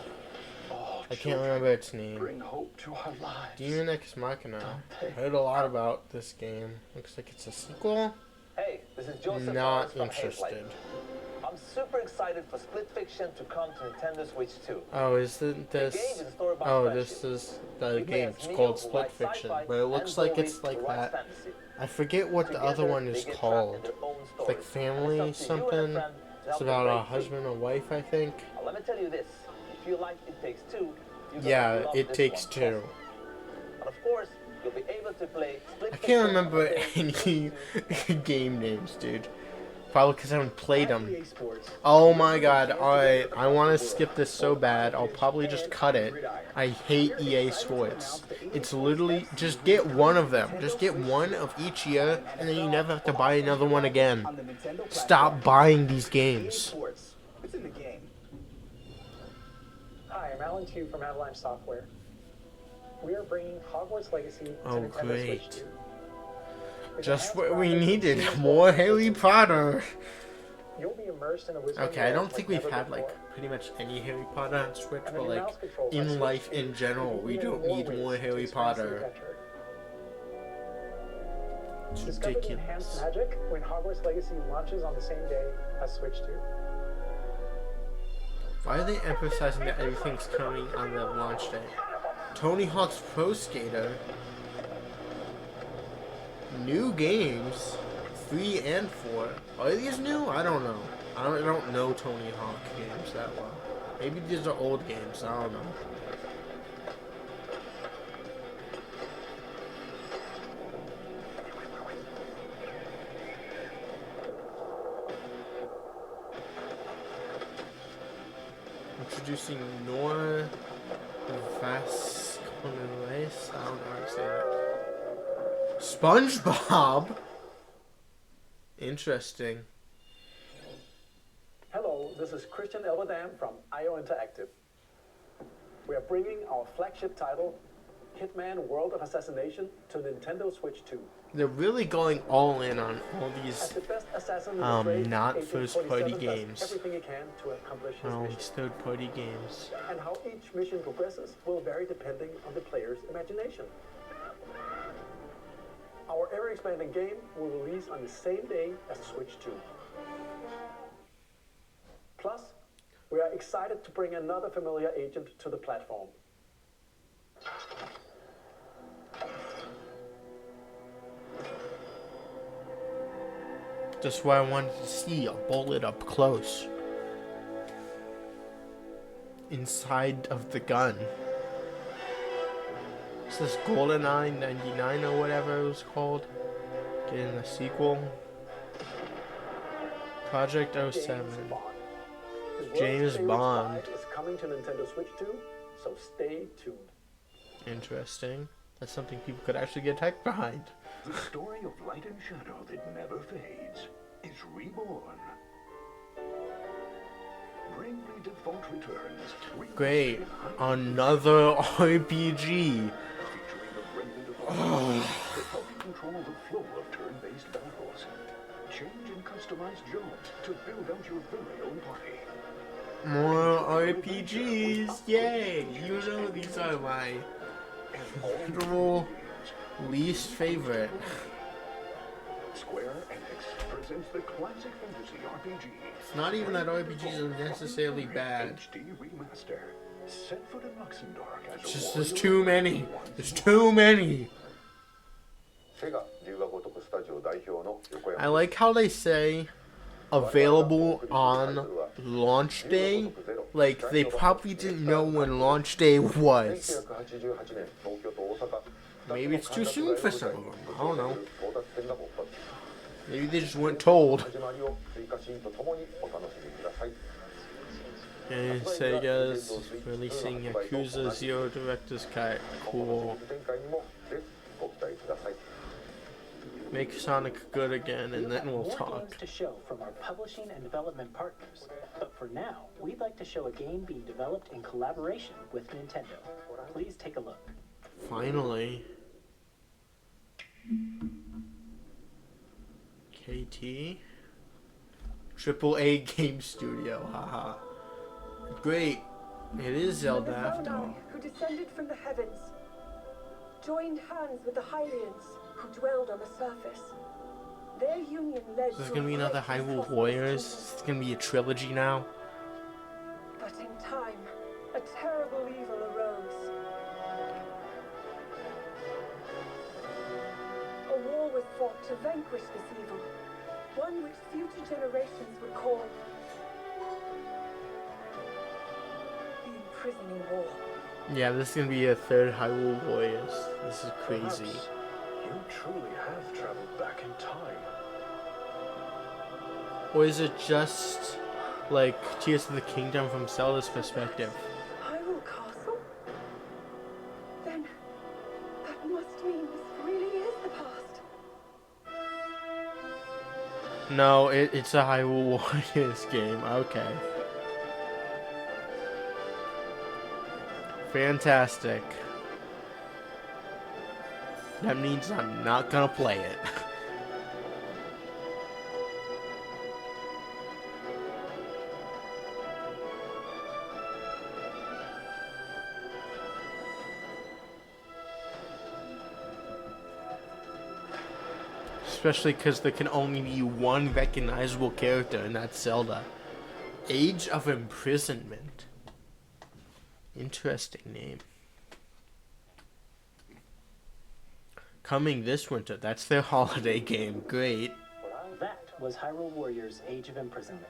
I can't remember its name. bring hope to our lives. Demon X Machina. I heard a lot about this game. Looks like it's a sequel. Hey, this is Joseph Not Morris from interested. Hazelight. I'm super excited for Split Fiction to come to Nintendo Switch 2. Oh, isn't this... The game is a story about Oh, friendship. this is the You play game. as It's Neo, called who Split likes Fiction. sci-fi, But it looks and like Zoe, it's like who likes that. fantasy. I forget what the other Together, one they is get trapped called. in their own It's like stories. family And it's up to you and a something. friend to It's help about them a break free. husband and wife, I think. Now, let me tell you this. If you like It Takes Two, you're Yeah, gonna love It this Takes one. Two. And of course, you'll be able to play Split I Fiction can't remember on any PS2. game names, dude. Probably because I haven't played them. EA Sports. Oh my god, alright, I want to skip this so bad, I'll probably just cut it. I hate EA Sports. It's literally, just get one of them. Just get one of each year, and then you never have to buy another one again. On the Nintendo platform. Stop buying these EA games. Sports. It's in the game. Hi, I'm Alan Q from Avalanche Software. We are bringing Hogwarts Legacy to Oh, Nintendo great. Switch 2. With Just enhanced what we graphics, needed, seamless more motion, Harry Potter. You'll be immersed in a wizarding Okay, I world don't think like we've never had before. like pretty much any Harry Potter on Switch, And but the new like mouse controls on in Switch life 2 in general, give we you don't even need ways more to Harry experience the Potter. adventure. It's Discover the enhanced ridiculous. magic when Hogwarts Legacy launches on the same day as Switch 2. Why are they emphasizing that everything's coming on the launch day? Tony Hawk's Pro Skater. New games. 3 and 4. Are these new? I don't know. I don't know Tony Hawk games that well. Maybe these are old games. I don't know. Introducing Nora Vasconcelos. I don't know how to say that. SpongeBob. Interesting. Hello, this is Christian Elverdam from IO Interactive. We are bringing our flagship title, Hitman World of Assassination, to Nintendo Switch 2. They're really going all in on all As these the best assassin in the trade, not Agent first-party 47 games. does everything he can to accomplish his all mission. these third-party games. And how each mission progresses will vary depending on the player's imagination. Our ever-expanding game will release on the same day as Switch 2. Plus, we are excited to bring another familiar agent to the platform. That's why I wanted to see a bullet up close. inside of the gun. Is this GoldenEye 99 or whatever it was called? Getting a sequel. Project 07. James Bond. Is coming to Nintendo Switch 2, so stay tuned. Interesting. That's something people could actually get tech behind. The story of light and shadow that never fades is reborn. Bravely Default returns. Great. Another RPG. Featuring the remnant of that help you control the flow of turn-based battles. Change and customize jobs to build out your very own party. More RPGs. Yay. You know these are my literal least favorite. Square Enix presents the classic fantasy RPG. It's not even that RPGs are necessarily bad. HD remaster. Set foot in Luxembourg as It's a just there's warrior too many. There's too many. I like how they say available on launch day. Like they probably didn't know when launch day was. Maybe it's too soon for some of them. I don't know. Maybe they just weren't told. And Sega's releasing Yakuza 0 Director's Cut. Cool. Make Sonic good again, and then we'll More talk. games to show from our publishing and development partners, but for now, we'd like to show a game being developed in collaboration with Nintendo. Please take a look. Finally. KT. AAA Game Studio, haha. Great. It is Zelda after all. Who descended from the heavens, joined hands with the Hylians who dwelled on the surface. Their union led This is gonna be another Hyrule Warriors. It's gonna be a trilogy now. But in time, a terrible evil arose. A war was fought to vanquish this evil, one which future generations would call the Imprisoning War. Yeah, this is gonna be a third Hyrule Warriors. This is crazy. You truly have traveled back in time. Or is it just like Tears of the Kingdom from Zelda's perspective? Hyrule Castle? Then that must mean this really is the past. No, it's a Hyrule Warriors game. Okay. Fantastic. That means I'm not gonna play it. Especially because there can only be one recognizable character, and that's Zelda. Age of Imprisonment. Interesting name. Coming this winter. That's their holiday game. Great. That was Hyrule Warriors Age of Imprisonment.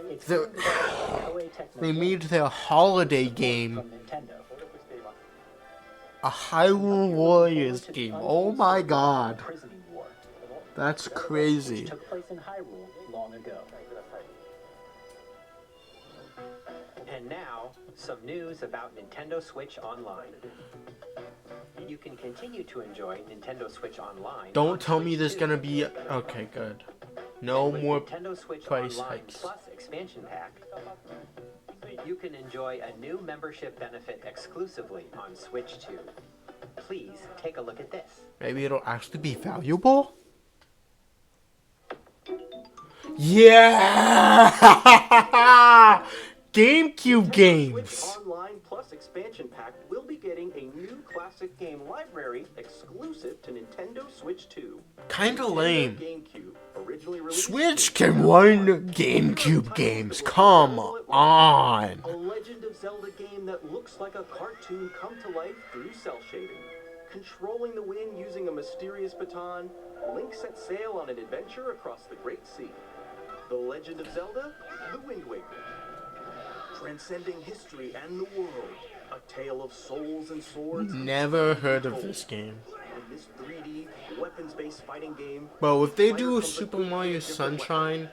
It's The- being developed by Koei Tecmo They made their holiday game from Nintendo. a Hyrule Warriors game. Oh my god. Imprisoning War, That's which crazy. took place in Hyrule long ago. And now, some news about Nintendo Switch Online. You can continue to enjoy Nintendo Switch Online. Don't on tell me Switch there's 2. gonna be... Okay, good. No With more Nintendo Switch price Online hikes. Plus expansion pack. You can enjoy a new membership benefit exclusively on Switch 2. Please take a look at this. Maybe it'll actually be valuable? Yeah! GameCube games! Switch Online Plus expansion pack will be getting a new classic game library exclusive to Nintendo Switch 2. Kinda Nintendo lame. GameCube, originally released Switch can run GameCube games. Come on. a Legend of Zelda game that looks like a cartoon come to life through cell shading. Controlling the wind using a mysterious baton, Link set sail on an adventure across the Great Sea. The Legend of Zelda: The Wind Waker. Transcending history and the world. A tale of souls and swords. Never heard of this game. In this 3D, weapons-based fighting game, Bro, if they do a Super Mario Sunshine,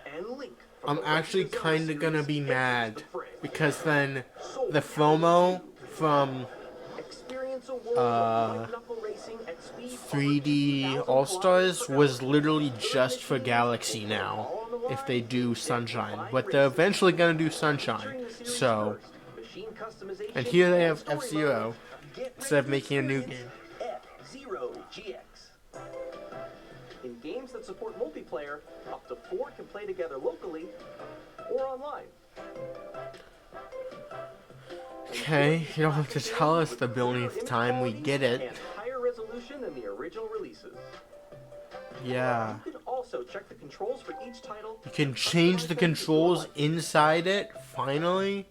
I'm actually kinda gonna be mad. Because then the FOMO from 3D All-Stars was literally just for Galaxy now. If they do Sunshine. But they're eventually gonna do Sunshine. So. And here they have F-Zero. Instead of making a new game. F-Zero GX. In games that support multiplayer, up to 4 can play together locally or online. Okay, you don't have to tell us the billionth time, we get it. And higher resolution than the original releases. Yeah. You can also check the controls for each title. You can change the controls inside it, finally.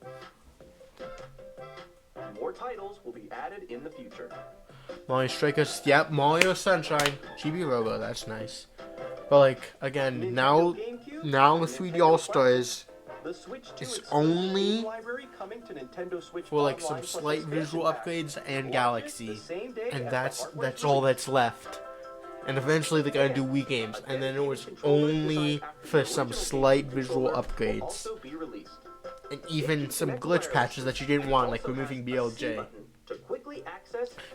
More titles will be added in the future. Mario Strikers, yep, Mario Sunshine, Chibi Robo, that's nice. But like, again, now the 3D All-Stars, it's only for like some slight visual upgrades and Galaxy, and that's all that's left. And eventually they're gonna do Wii games, and then it was only for some slight visual upgrades. And even some glitch patches that you didn't want, like removing BLJ.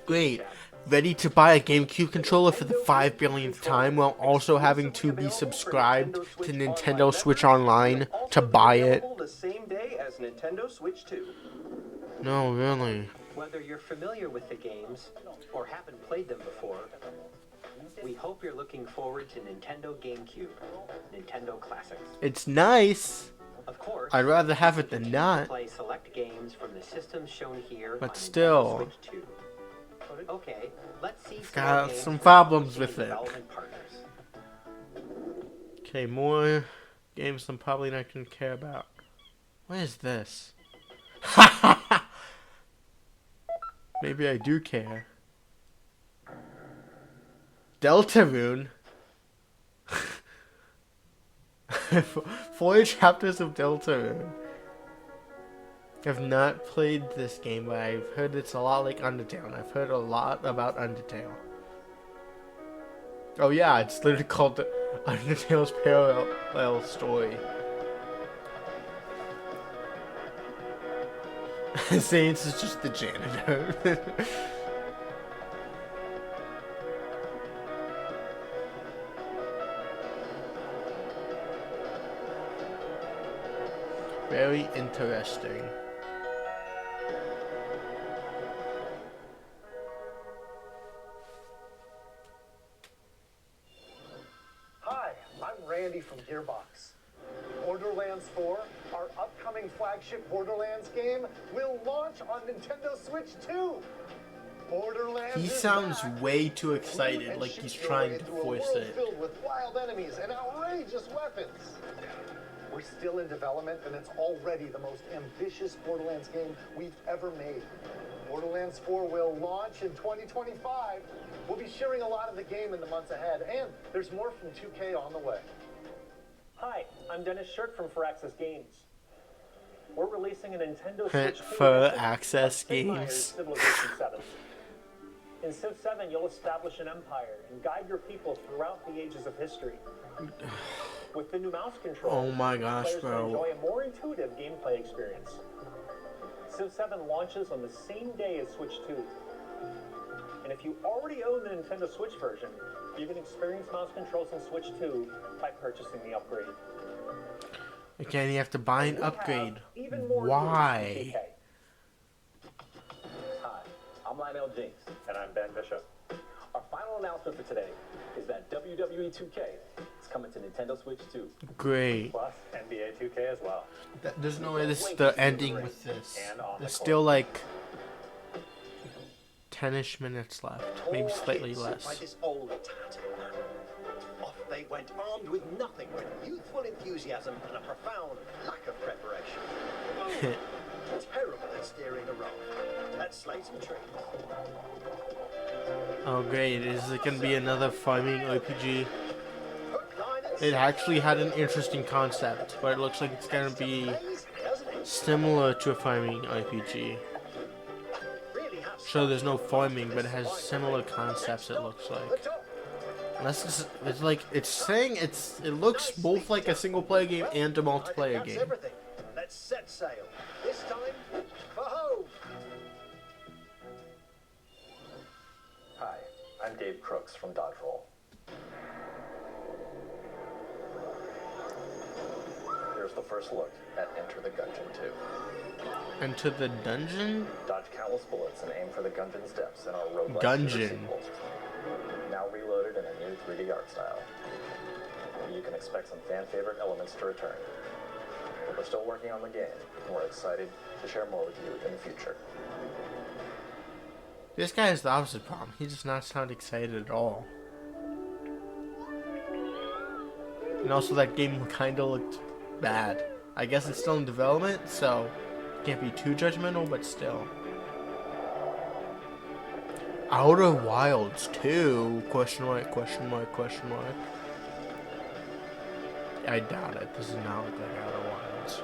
Great. Ready to buy a GameCube controller for the 5 billionth time while also having to be subscribed to Nintendo Switch Online to buy it? The same day as Nintendo Switch 2. No, really. Whether you're familiar with the games or haven't played them before, we hope you're looking forward to Nintendo GameCube, Nintendo Classics. It's nice. Of course, I'd rather have it than not. Play select games from the systems shown here. But still. Switch 2. Okay, let's see. Got some problems with it. Okay, more games I'm probably not gonna care about. What is this? Maybe I do care. Deltarune. 4 chapters of Deltarune. I've not played this game, but I've heard it's a lot like Undertale, and I've heard a lot about Undertale. Oh yeah, it's literally called Undertale's Parallel Story. Saints is just the janitor. Very interesting. Hi, I'm Randy from Gearbox. Borderlands 4, our upcoming flagship Borderlands game, will launch on Nintendo Switch 2. Borderlands He sounds way too excited, like he's trying to force it. Filled with wild enemies and outrageous weapons. We're still in development, and it's already the most ambitious Borderlands game we've ever made. Borderlands 4 will launch in 2025. We'll be sharing a lot of the game in the months ahead, and there's more from 2K on the way. Hi, I'm Dennis Shirk from Firaxis Games. We're releasing a Nintendo Switch 2 Firaxis Games. Civilization 7. In Civ 7, you'll establish an empire and guide your people throughout the ages of history. With the new mouse control, oh my gosh, players bro. can enjoy a more intuitive gameplay experience. Civ 7 launches on the same day as Switch 2. And if you already own the Nintendo Switch version, you can experience mouse controls in Switch 2 by purchasing the upgrade. Again, you have to buy an upgrade. Why? Hi, I'm Lionel Jinx. And I'm Ben Bishop. Our final announcement for today is that WWE 2K is coming to Nintendo Switch 2. Great. Plus NBA 2K as well. There's no way this is the ending with this. There's still like 10-ish minutes left, maybe slightly less. By this old tattoo man. Off they went, armed with nothing but youthful enthusiasm and a profound lack of preparation. Terrible at steering a raft. Let's slay some trees. Oh great, is it gonna be another farming RPG? It actually had an interesting concept, but it looks like it's gonna be similar to a farming RPG. Sure, there's no farming, but it has similar concepts. It looks like. Unless it's like it's saying it looks both like a single player game and a multiplayer game. Let's set sail. This time for home. Hi, I'm Dave Crooks from Dodge Roll. Here's the first look at Enter the Gungeon 2. Enter the Dungeon? Dodge countless bullets and aim for the Gungeon's depths in our roguelike Gungeon. sequels. Now reloaded in a new 3D art style. You can expect some fan-favorite elements to return. But we're still working on the game, and we're excited to share more with you in the future. This guy has the opposite problem. He does not sound excited at all. And also that game kind of looked bad. I guess it's still in development, so can't be too judgmental, but still. Outer Wilds 2? Question mark, question mark, question mark. I doubt it. This does not look like Outer Wilds.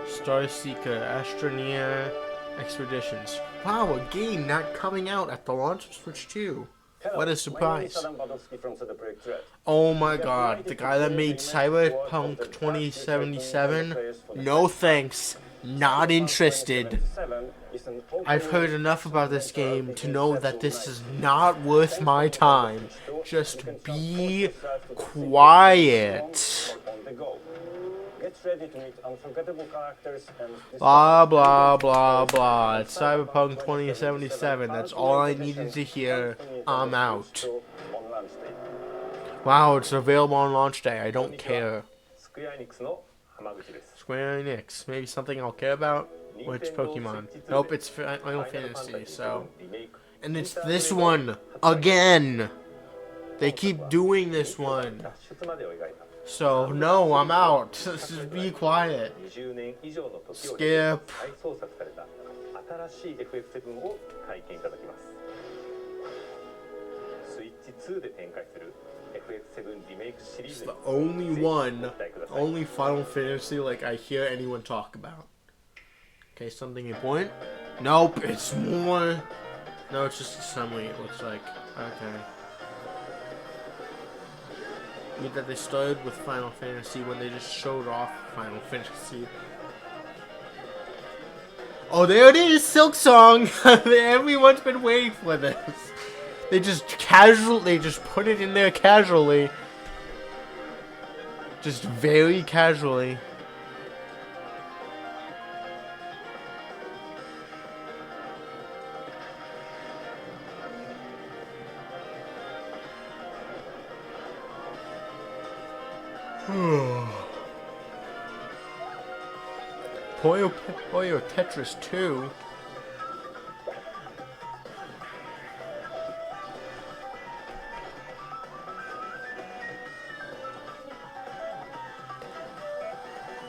Starseeker, Astroneer Expeditions. Wow, a game not coming out at the launch of Switch 2. What a surprise. Oh my god, the guy that made Cyberpunk 2077? No thanks. Not interested. I've heard enough about this game to know that this is not worth my time. Just be quiet. Blah blah blah blah. It's Cyberpunk 2077. That's all I needed to hear. I'm out. Wow, it's available on launch day. I don't care. Square Enix. Maybe something I'll care about? Which Pokemon? Nope, it's Final Fantasy, so. And it's this one. Again! They keep doing this one. So, no, I'm out. Just be quiet. Skip. It's the only Final Fantasy like I hear anyone talk about. Okay, something important? Nope, it's more. No, it's just a summary, it looks like. Okay. Weird that they started with Final Fantasy when they just showed off Final Fantasy. Oh, there it is! Silk Song! Everyone's been waiting for this. They just put it in there casually. Just very casually. Puyo Tetris 2.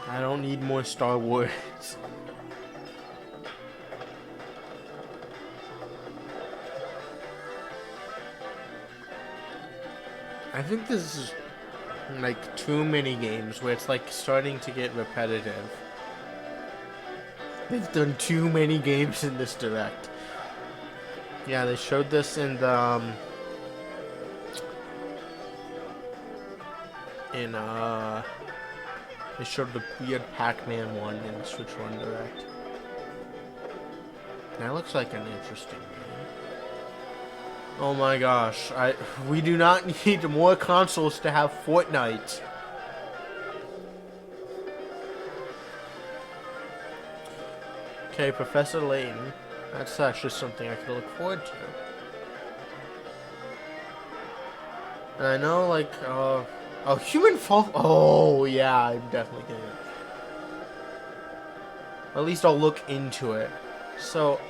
I don't need more Star Wars. I think this is like too many games where it's like starting to get repetitive. They've done too many games in this direct. Yeah, they showed this in the they showed the weird Pac-Man one in the Switch 1 direct. That looks like an interesting game. Oh my gosh, we do not need more consoles to have Fortnite. Okay, Professor Layton. That's actually something I could look forward to. And I know, like, oh, Human Fall. Oh, yeah, I'm definitely getting it. At least I'll look into it. So,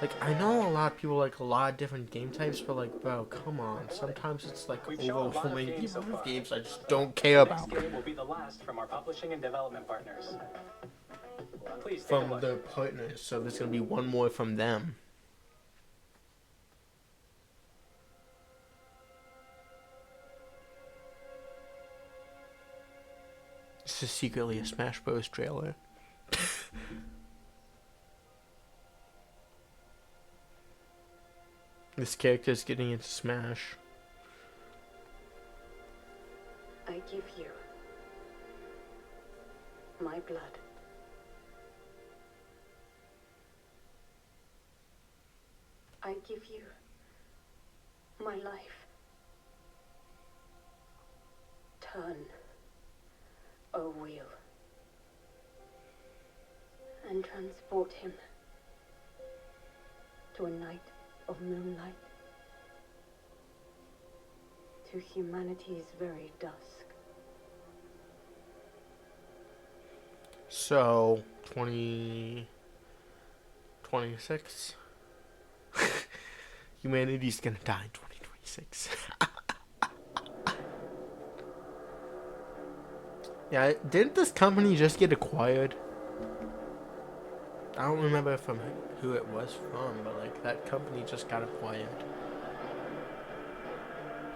Like, I know a lot of people like a lot of different game types, but like, bro, come on. Sometimes it's like overwhelming the amount of games I just don't care about. The next game will be the last from our publishing and development partners. Please take a From look. the partners, so there's gonna be one more from them. This is secretly a Smash Bros. Trailer. This character's getting into Smash. I give you my blood. I give you my life. Turn a wheel and transport him to a night of moonlight, to humanity's very dusk. So, 2026. Humanity's gonna die in 2026. Yeah, didn't this company just get acquired? I don't remember from who it was from, but like that company just got acquired.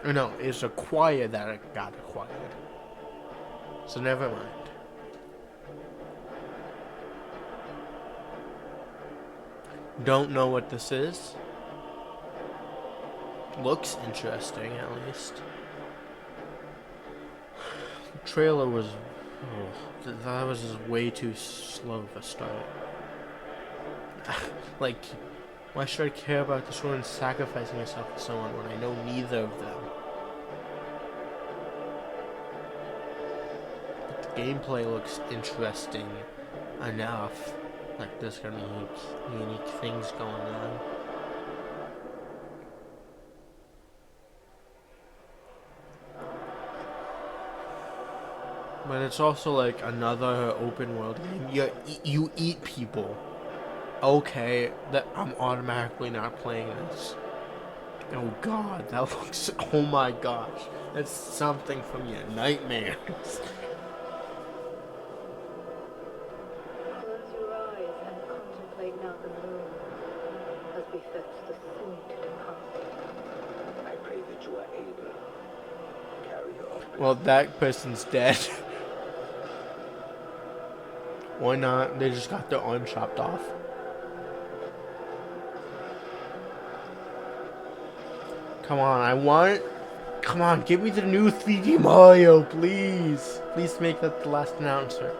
Or no, it's acquired that it got acquired. So never mind. Don't know what this is. Looks interesting, at least. The trailer was... Oh, that was just way too slow of a start. Like, why should I care about this woman sacrificing herself for someone when I know neither of them? But the gameplay looks interesting enough. Like, there's gonna be unique things going on. But it's also like another open world game. You eat people. Okay, that I'm automatically not playing this. Oh god, that looks... Oh my gosh. That's something from your nightmares. Close your eyes and contemplate now the moon, as befits the soon to depart. I pray that you are able to carry your own. Well, that person's dead. Why not? They just got their arm chopped off. Come on, I want... Come on, give me the new 3D Mario, please. Please make that the last announcer.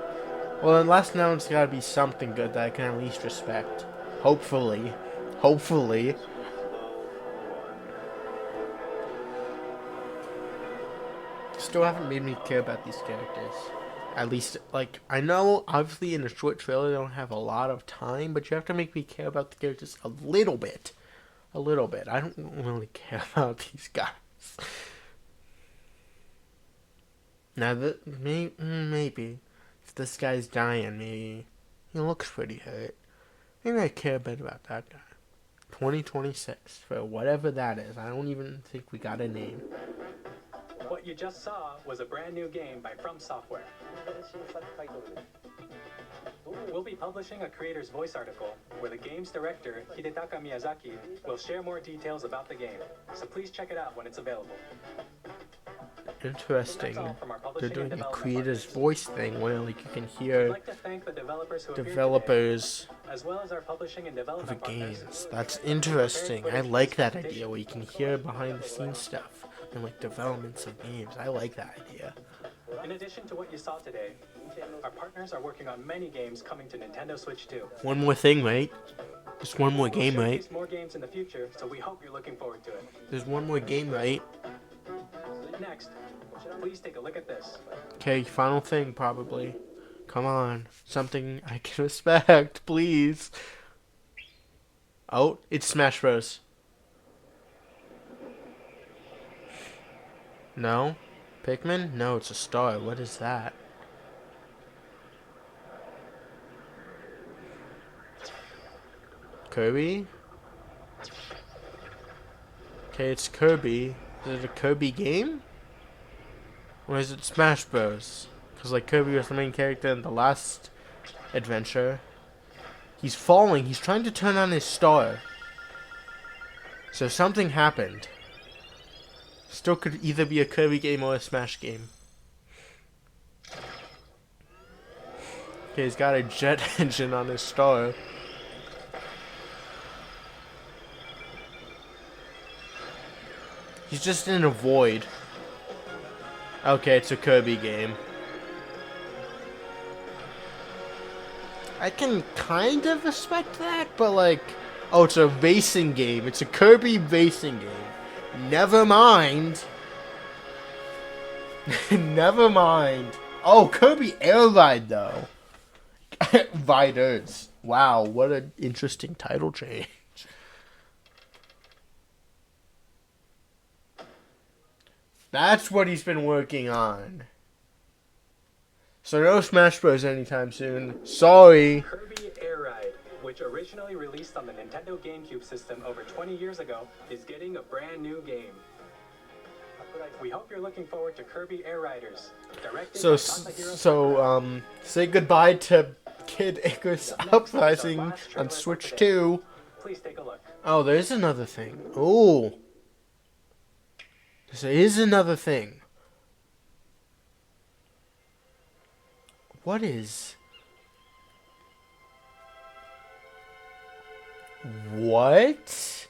Well, the last announcer gotta be something good that I can at least respect. Hopefully. Hopefully. Still haven't made me care about these characters. At least, like, I know, obviously, in a short trailer, they don't have a lot of time, but you have to make me care about the characters a little bit. A little bit. I don't really care about these guys. Now, maybe, if this guy's dying, maybe, he looks pretty hurt. Maybe I care a bit about that guy. 2026, for whatever that is. I don't even think we got a name. What you just saw was a brand new game by From Software. We'll be publishing a creator's voice article where the game's director, Hidetaka Miyazaki, will share more details about the game. So please check it out when it's available. Interesting. They're doing a creator's voice thing where like you can hear like to thank the developers who developers today, as well as our publishing and of development games. That's interesting. I like that idea where you can hear behind the scenes stuff and like developments of games. I like that idea. In addition to what you saw today, our partners are working on many games coming to Nintendo Switch 2. One more thing, right? Just one more game, right? More games in the future, so we hope you're looking forward to it. There's one more game, right? Next, please take a look at this. Okay, final thing, probably. Come on. Something I can respect, please. Oh, it's Smash Bros. No? Pikmin? No, it's a star. What is that? Kirby? Okay, it's Kirby. Is it a Kirby game? Or is it Smash Bros? Because like Kirby was the main character in the last adventure. He's falling. He's trying to turn on his star. So something happened. Still could either be a Kirby game or a Smash game. Okay, he's got a jet engine on his star. He's just in a void. Okay, it's a Kirby game. I can kind of respect that, but like... Oh, it's a racing game. It's a Kirby racing game. Never mind. Never mind. Oh, Kirby Air Ride, though. Riders. Wow, what an interesting title change. That's what he's been working on. So no Smash Bros anytime soon. Sorry. Kirby Air Ride, which originally released on the Nintendo GameCube system over 20 years ago, is getting a brand new game. We hope you're looking forward to Kirby Air Riders. Say goodbye to Kid Icarus Uprising on Switch 2. Please take a look. Oh, there's another thing. Oh. There is another thing. What is... What?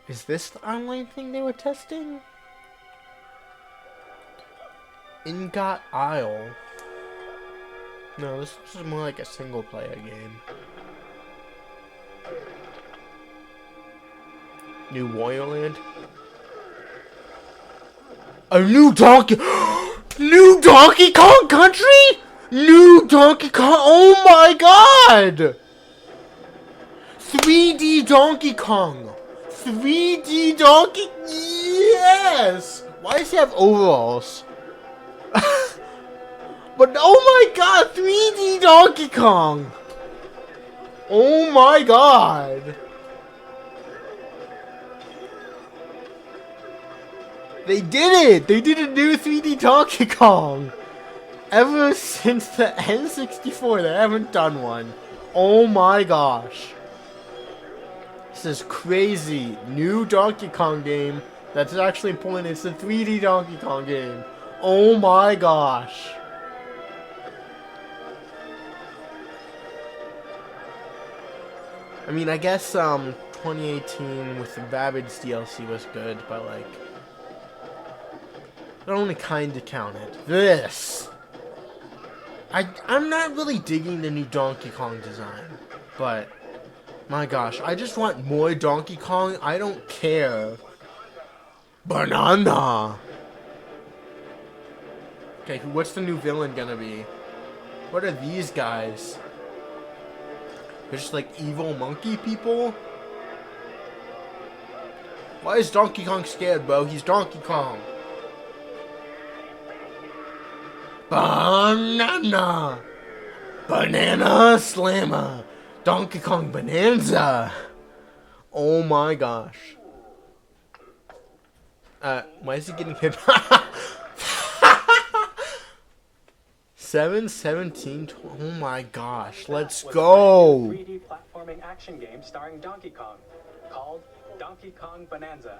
Is this the online thing they were testing? Ingot Isle. No, this is more like a single player game. New Warriorland. A new Donkey... New Donkey Kong Country? New Donkey Kong... Oh my god! 3D Donkey Kong. 3D Donkey... Yes! Why does he have overalls? But oh my god! 3D Donkey Kong! Oh my god! They did it! They did a new 3D Donkey Kong! Ever since the N64, they haven't done one. Oh my gosh. This is crazy. New Donkey Kong game that's actually important. It's a 3D Donkey Kong game. Oh my gosh. I mean, I guess 2018 with the Rabbids DLC was good, but like... It only kinda counted. This! I'm not really digging the new Donkey Kong design, but... My gosh, I just want more Donkey Kong. I don't care. Banana! Okay, what's the new villain gonna be? What are these guys? They're just like evil monkey people? Why is Donkey Kong scared, bro? He's Donkey Kong. Banana! Banana Slammer! Donkey Kong Bonanza! Oh my gosh. Why is he getting hit? 7/17. Oh my gosh. Let's go. 3D platforming action game starring Donkey Kong, called Donkey Kong Bonanza.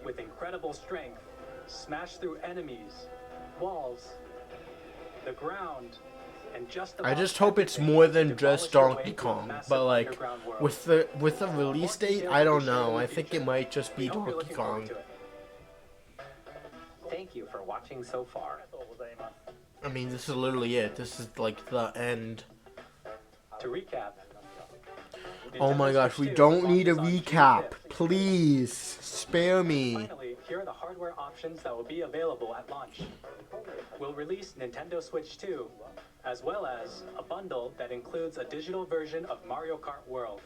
With incredible strength, smash through enemies, walls, the ground, and I just hope it's more than just Donkey Kong. But like, with the release date, I don't know. I think it might just be Donkey Kong. Thank you for watching so far. I mean, this is literally it. This is like the end. To recap. Oh my gosh, we don't need a recap. Please, spare me. Finally, here are the hardware options that will be available at launch. We'll release Nintendo Switch 2, as well as a bundle that includes a digital version of Mario Kart World.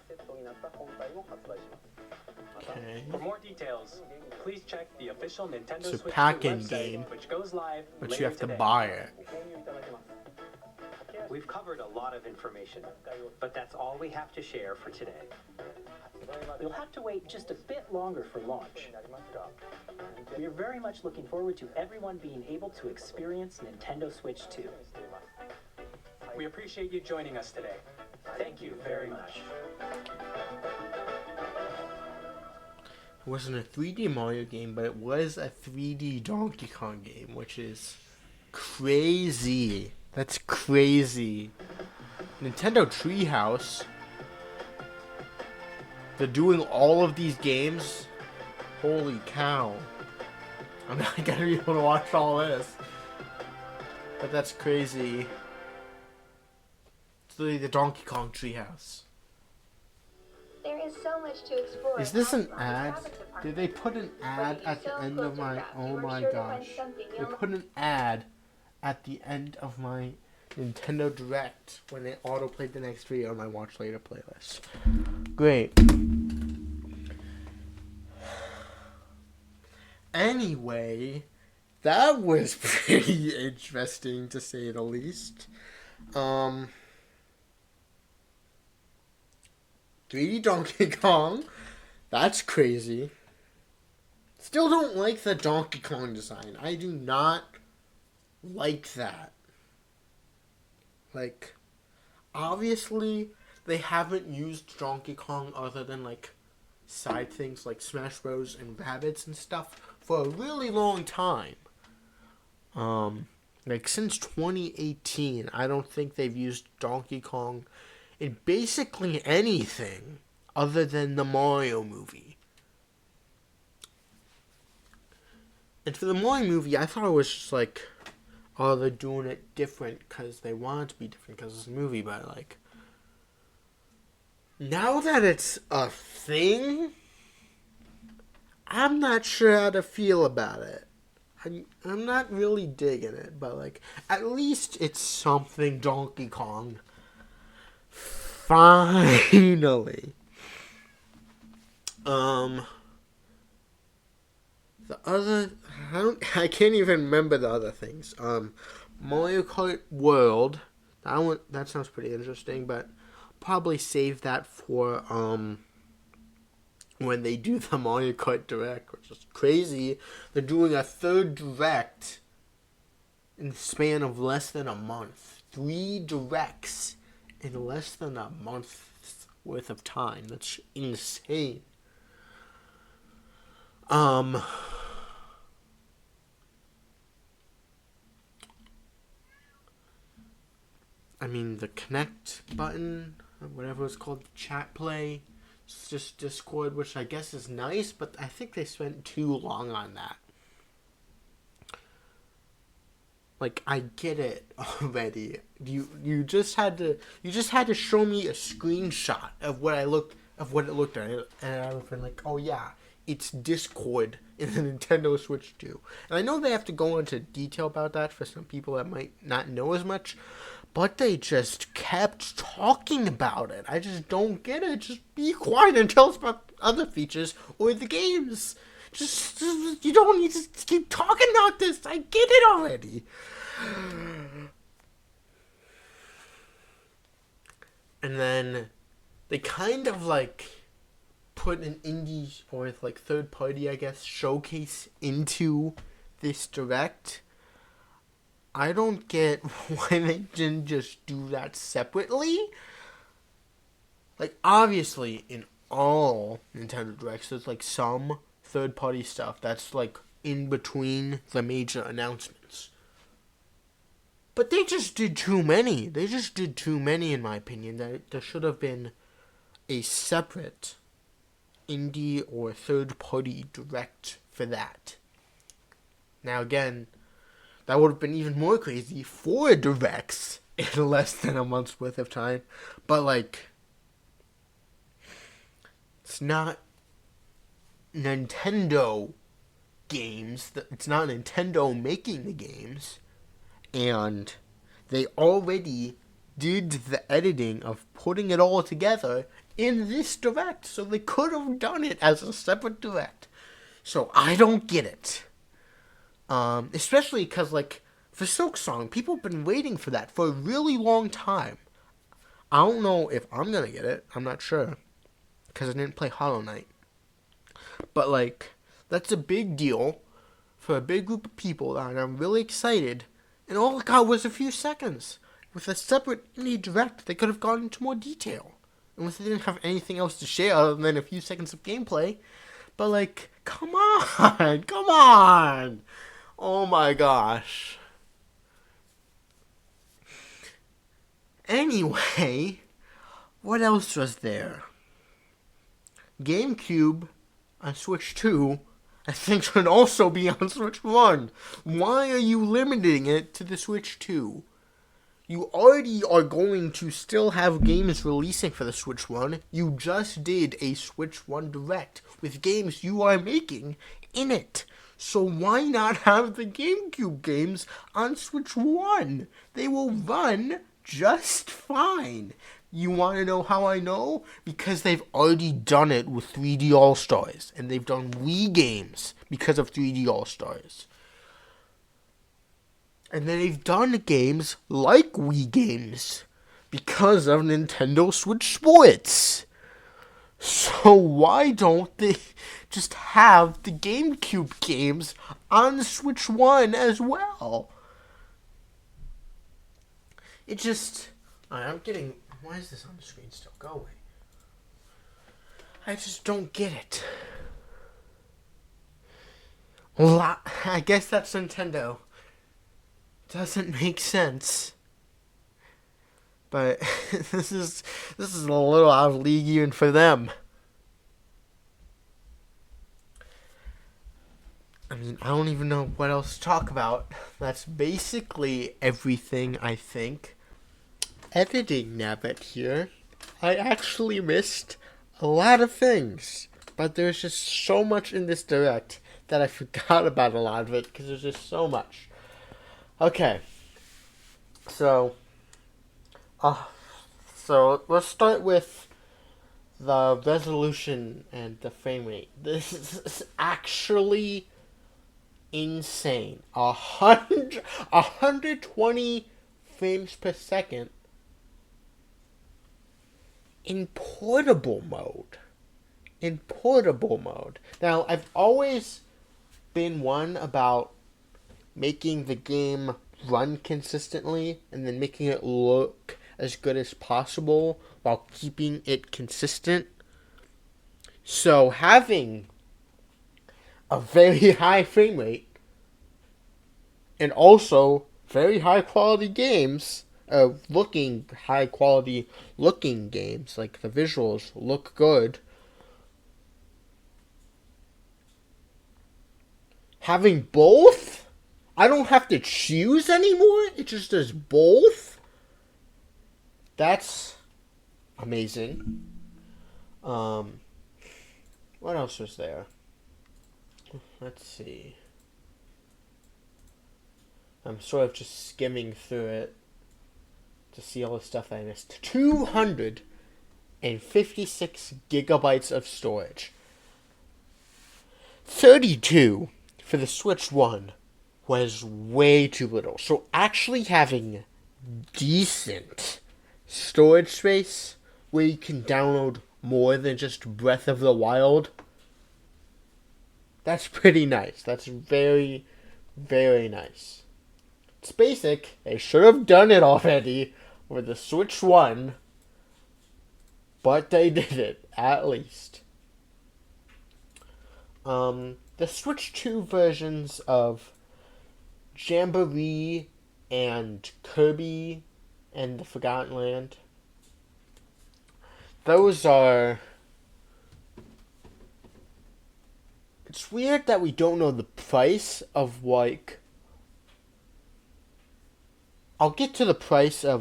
Okay. For more details, please check the official Nintendo It's a Switch 2 pack-in website, game, which goes live but later you have to today. buy it. We've covered a lot of information, but that's all we have to share for today. You'll have to wait just a bit longer for launch. We are very much looking forward to everyone being able to experience Nintendo Switch 2. We appreciate you joining us today. Thank you very much. It wasn't a 3D Mario game, but it was a 3D Donkey Kong game, which is crazy. That's crazy. Nintendo Treehouse. They're doing all of these games. Holy cow. I'm not gonna be able to watch all this. But that's crazy. It's literally the Donkey Kong Treehouse. There is so much to explore. Is this an ad? Did they put an ad at the end of my... Oh my gosh. They put an ad at the end of my Nintendo Direct when they auto-played the next video on my Watch Later playlist. Great. Anyway, that was pretty interesting to say the least. 3D Donkey Kong. That's crazy. Still don't like the Donkey Kong design. I do not like that. Like, obviously, they haven't used Donkey Kong other than, like, side things like Smash Bros. And Rabbids and stuff for a really long time. Like, since 2018, I don't think they've used Donkey Kong in basically anything other than the Mario movie. And for the Mario movie, I thought it was just like, oh, they're doing it different because they want it to be different because it's a movie, but like, now that it's a thing, I'm not sure how to feel about it. I'm not really digging it, but like, at least it's something Donkey Kong. Finally. The other, I can't even remember the other things. Mario Kart World, that sounds pretty interesting, but probably save that for when they do the Mario Kart Direct, which is crazy. They're doing a third Direct in the span of less than a month. 3 Directs in less than a month's worth of time. That's insane. I mean, the connect button, whatever it's called, chat play, it's just Discord, which I guess is nice, but I think they spent too long on that. Like, I get it already. You just had to show me a screenshot of what it looked at, and I would have been like, oh yeah, it's Discord in the Nintendo Switch 2. And I know they have to go into detail about that for some people that might not know as much, but they just kept talking about it. I just don't get it. Just be quiet and tell us about other features or the games. Just you don't need to keep talking about this. I get it already. And then they kind of like put an indie or like third party, I guess, showcase into this Direct. I don't get why they didn't just do that separately. Like, obviously, in all Nintendo Directs, there's like some third-party stuff that's like in between the major announcements. But they just did too many. They just did too many, in my opinion. There should have been a separate indie or third-party Direct for that. Now, again, that would have been even more crazy. 4 Directs in less than a month's worth of time. But, like, it's not Nintendo games. It's not Nintendo making the games. And they already did the editing of putting it all together in this Direct. So they could have done it as a separate Direct. So I don't get it. Especially because, like, for Silksong. People have been waiting for that for a really long time. I don't know if I'm gonna get it. I'm not sure, because I didn't play Hollow Knight. But, like, that's a big deal for a big group of people, and I'm really excited. And all it got was a few seconds. With a separate indie direct, they could have gone into more detail. Unless they didn't have anything else to share other than a few seconds of gameplay. But, like, come on! Come on! Oh my gosh. Anyway, what else was there? GameCube on Switch 2, I think, should also be on Switch 1. Why are you limiting it to the Switch 2? You already are going to still have games releasing for the Switch 1. You just did a Switch 1 Direct with games you are making in it. So why not have the GameCube games on Switch 1? They will run just fine. You want to know how I know? Because they've already done it with 3D All-Stars. And they've done Wii games because of 3D All-Stars. And then they've done games like Wii games because of Nintendo Switch Sports. So why don't they just have the GameCube games on Switch 1 as well? It just... I'm getting... Why is this on the screen still? Go away. I just don't get it. I guess that's Nintendo. Doesn't make sense. But this is a little out of league even for them. I mean, I don't even know what else to talk about. That's basically everything, I think. Editing Nabbit here. I actually missed a lot of things. But there's just so much in this direct that I forgot about a lot of it because there's just so much. Okay, so let's start with the resolution and the frame rate. This is actually insane. 120 frames per second in portable mode. Now, I've always been one about making the game run consistently and then making it look as good as possible while keeping it consistent. So having a very high frame rate and also very high quality games, high quality looking games, like the visuals look good. Having both? I don't have to choose anymore. It just does both. That's amazing. What else was there? Let's see. I'm sort of just skimming through it to see all the stuff I missed. 256 gigabytes of storage. 32 for the Switch 1. Was way too little. So actually having decent storage space where you can download more than just Breath of the Wild, that's pretty nice. That's very, very nice. It's basic. They should have done it already with the Switch 1, but they did it, at least. The Switch 2 versions of Jamboree and Kirby and the Forgotten Land. Those are... It's weird that we don't know the price of, like... I'll get to the price of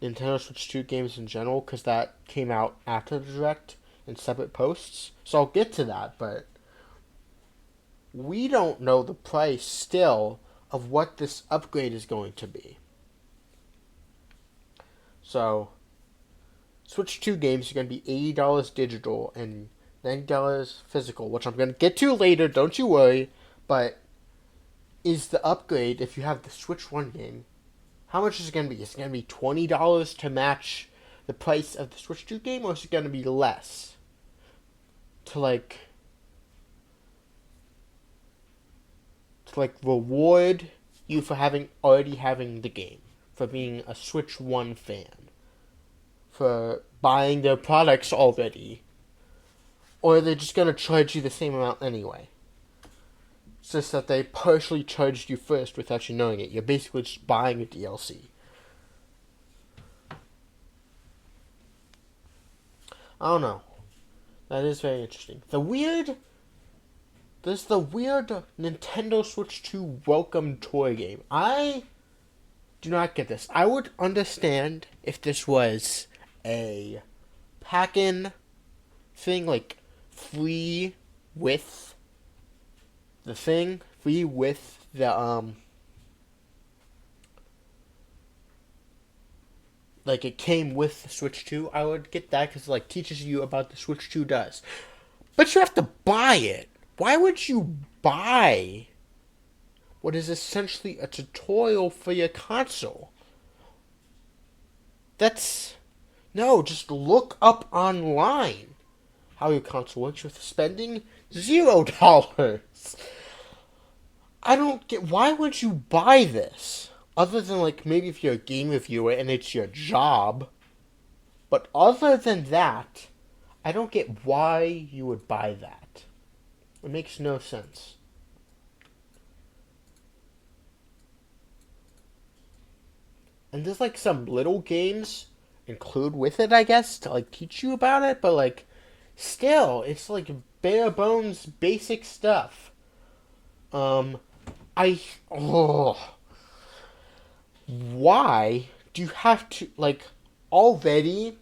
Nintendo Switch 2 games in general, because that came out after the Direct in separate posts. So I'll get to that, but... we don't know the price still of what this upgrade is going to be. So, Switch 2 games are going to be $80 digital and $90 physical, which I'm going to get to later, don't you worry. But is the upgrade if you have the Switch 1 game. How much is it going to be? Is it going to be $20 to match the price of the Switch 2 game, or is it going to be less? To reward you for already having the game, for being a Switch 1 fan, for buying their products already, or are they just going to charge you the same amount anyway? It's just that they partially charged you first without you knowing it. You're basically just buying a DLC. I don't know. That is very interesting. There's the weird Nintendo Switch 2 welcome toy game. I do not get this. I would understand if this was a pack-in thing, like free with the thing, free with the, like it came with the Switch 2. I would get that because it like teaches you about the Switch 2 does. But you have to buy it. Why would you buy what is essentially a tutorial for your console? No, just look up online how your console works with spending $0. I don't get, why would you buy this? Other than like maybe if you're a game reviewer and it's your job. But other than that, I don't get why you would buy that. It makes no sense. And there's like some little games include with it, I guess, to like teach you about it, but like still, it's like bare bones basic stuff. Why do you have to, like, already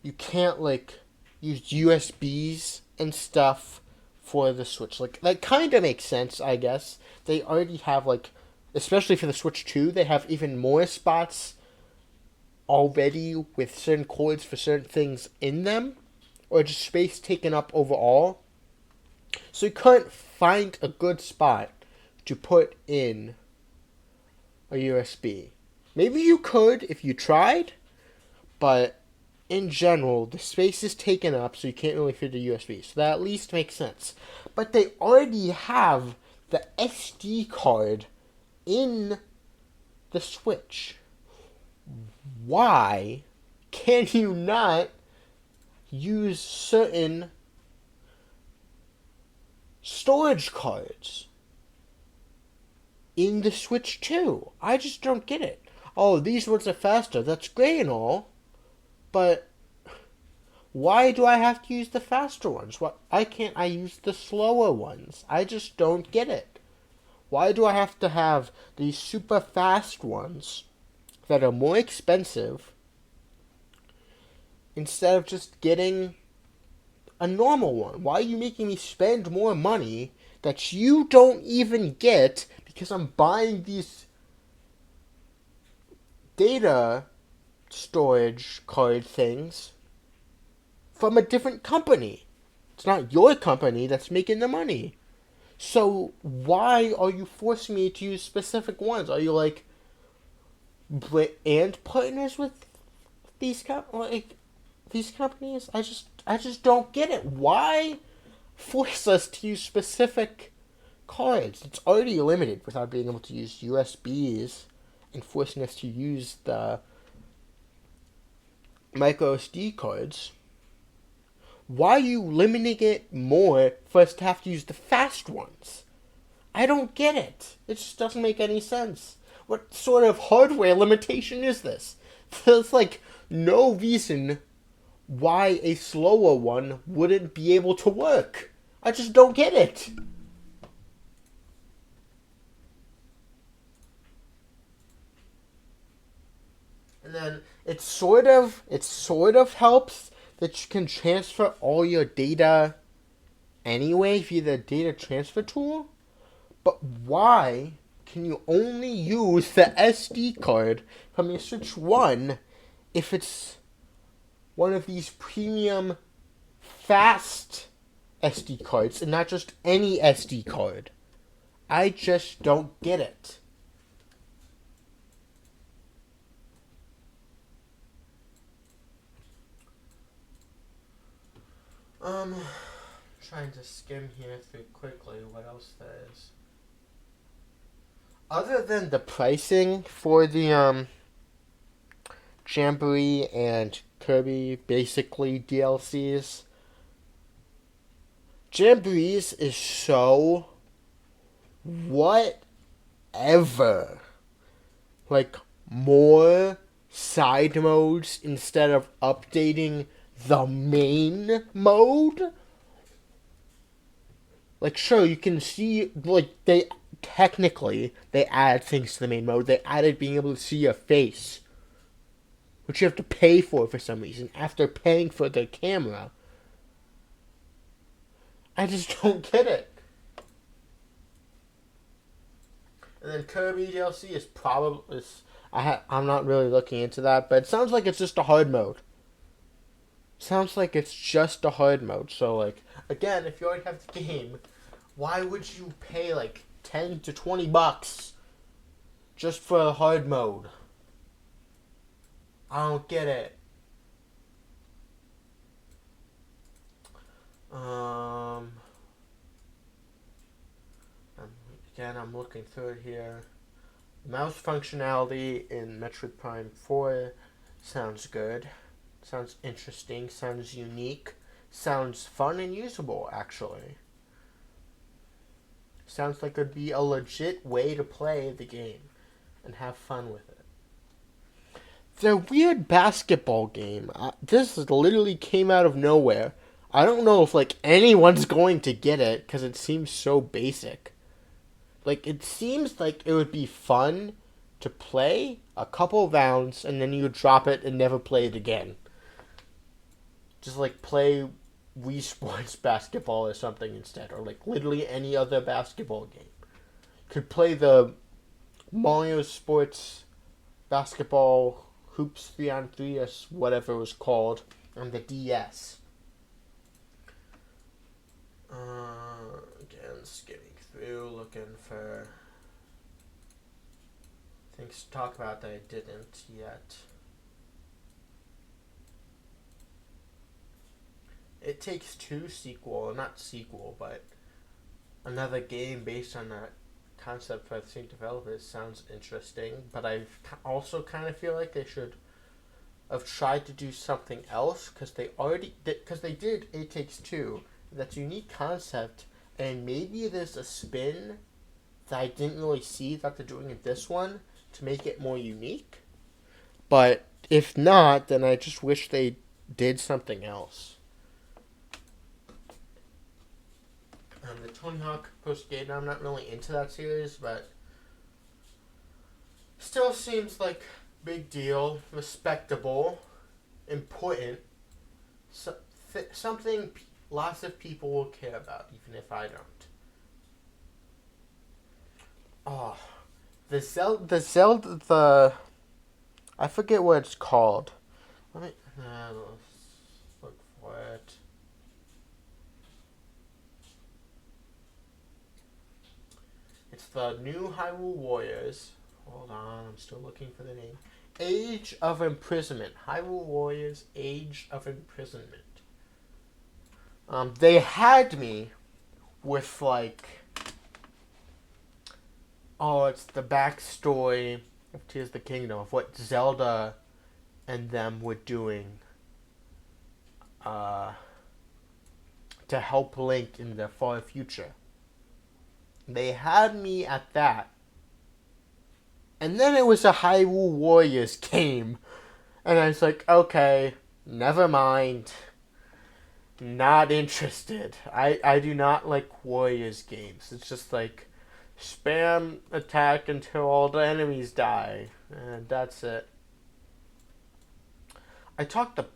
you can't like use USBs and stuff for the Switch? Like, that kind of makes sense, I guess. They already have, like, especially for the Switch 2, they have even more spots already with certain cords for certain things in them, or just space taken up overall. So you couldn't find a good spot to put in a USB. Maybe you could if you tried, but in general, the space is taken up, so you can't really fit a USB. So that at least makes sense. But they already have the SD card in the Switch. Why can you not use certain storage cards in the Switch 2? I just don't get it. Oh, these ones are faster. That's great and all. But why do I have to use the faster ones? Why can't I use the slower ones? I just don't get it. Why do I have to have these super fast ones that are more expensive instead of just getting a normal one? Why are you making me spend more money that you don't even get because I'm buying these data storage card things from a different company? It's not your company that's making the money. So why are you forcing me to use specific ones? Are you like brand partners with these companies? I just don't get it. Why force us to use specific cards? It's already limited without being able to use USBs and forcing us to use the micro SD cards. Why are you limiting it more for us to have to use the fast ones? I don't get it. It just doesn't make any sense. What sort of hardware limitation is this? There's like no reason why a slower one wouldn't be able to work. I just don't get it. And then it sort of helps that you can transfer all your data anyway via the data transfer tool. But why can you only use the SD card from your Switch 1 if it's one of these premium fast SD cards and not just any SD card. I just don't get it. Trying to skim here through quickly what else there is. Other than the pricing for the Jamboree and Kirby basically DLCs, Jamborees is so whatever. Like more side modes instead of updating the main mode. Like, sure, you can see, like, they added things to the main mode. They added being able to see your face, which you have to pay for some reason, after paying for the camera. I just don't get it. And then Kirby DLC is probably... I'm not really looking into that, but it sounds like it's just a hard mode. Sounds like it's just a hard mode. So, like, again, if you already have the game, why would you pay, like, 10 to 20 bucks just for a hard mode? I don't get it. Again, I'm looking through it here. Mouse functionality in Metroid Prime 4 sounds good. Sounds interesting. Sounds unique. Sounds fun and usable, actually. Sounds like it'd be a legit way to play the game and have fun with it. The weird basketball game. This literally came out of nowhere. I don't know if, like, anyone's going to get it because it seems so basic. Like, it seems like it would be fun to play a couple of rounds and then you would drop it and never play it again. Just, like, play Wii Sports basketball or something instead. Or, like, literally any other basketball game. Could play the Mario Sports basketball Hoops 3-on-3 or whatever it was called on the DS. Again, skimming through, looking for things to talk about that I didn't yet. It Takes Two sequel, not sequel, but another game based on that concept by the same developers sounds interesting, but I also kind of feel like they should have tried to do something else, because they did It Takes Two. That's a unique concept, and maybe there's a spin that I didn't really see that they're doing in this one to make it more unique. But if not, then I just wish they did something else. The Tony Hawk Pro Skater, I'm not really into that series, but still seems like big deal, respectable, important, something lots of people will care about, even if I don't. Oh, the Zelda, I forget what it's called. Let me look for it. It's the new Hyrule Warriors. Hold on, I'm still looking for the name. Age of Imprisonment. Hyrule Warriors Age of Imprisonment. They had me with, like, it's the backstory of Tears of the Kingdom, of what Zelda and them were doing to help Link in the far future. They had me at that. And then it was a Hyrule Warriors game. And I was like, okay, never mind. Not interested. I do not like Warriors games. It's just like, spam attack until all the enemies die. And that's it. I talked to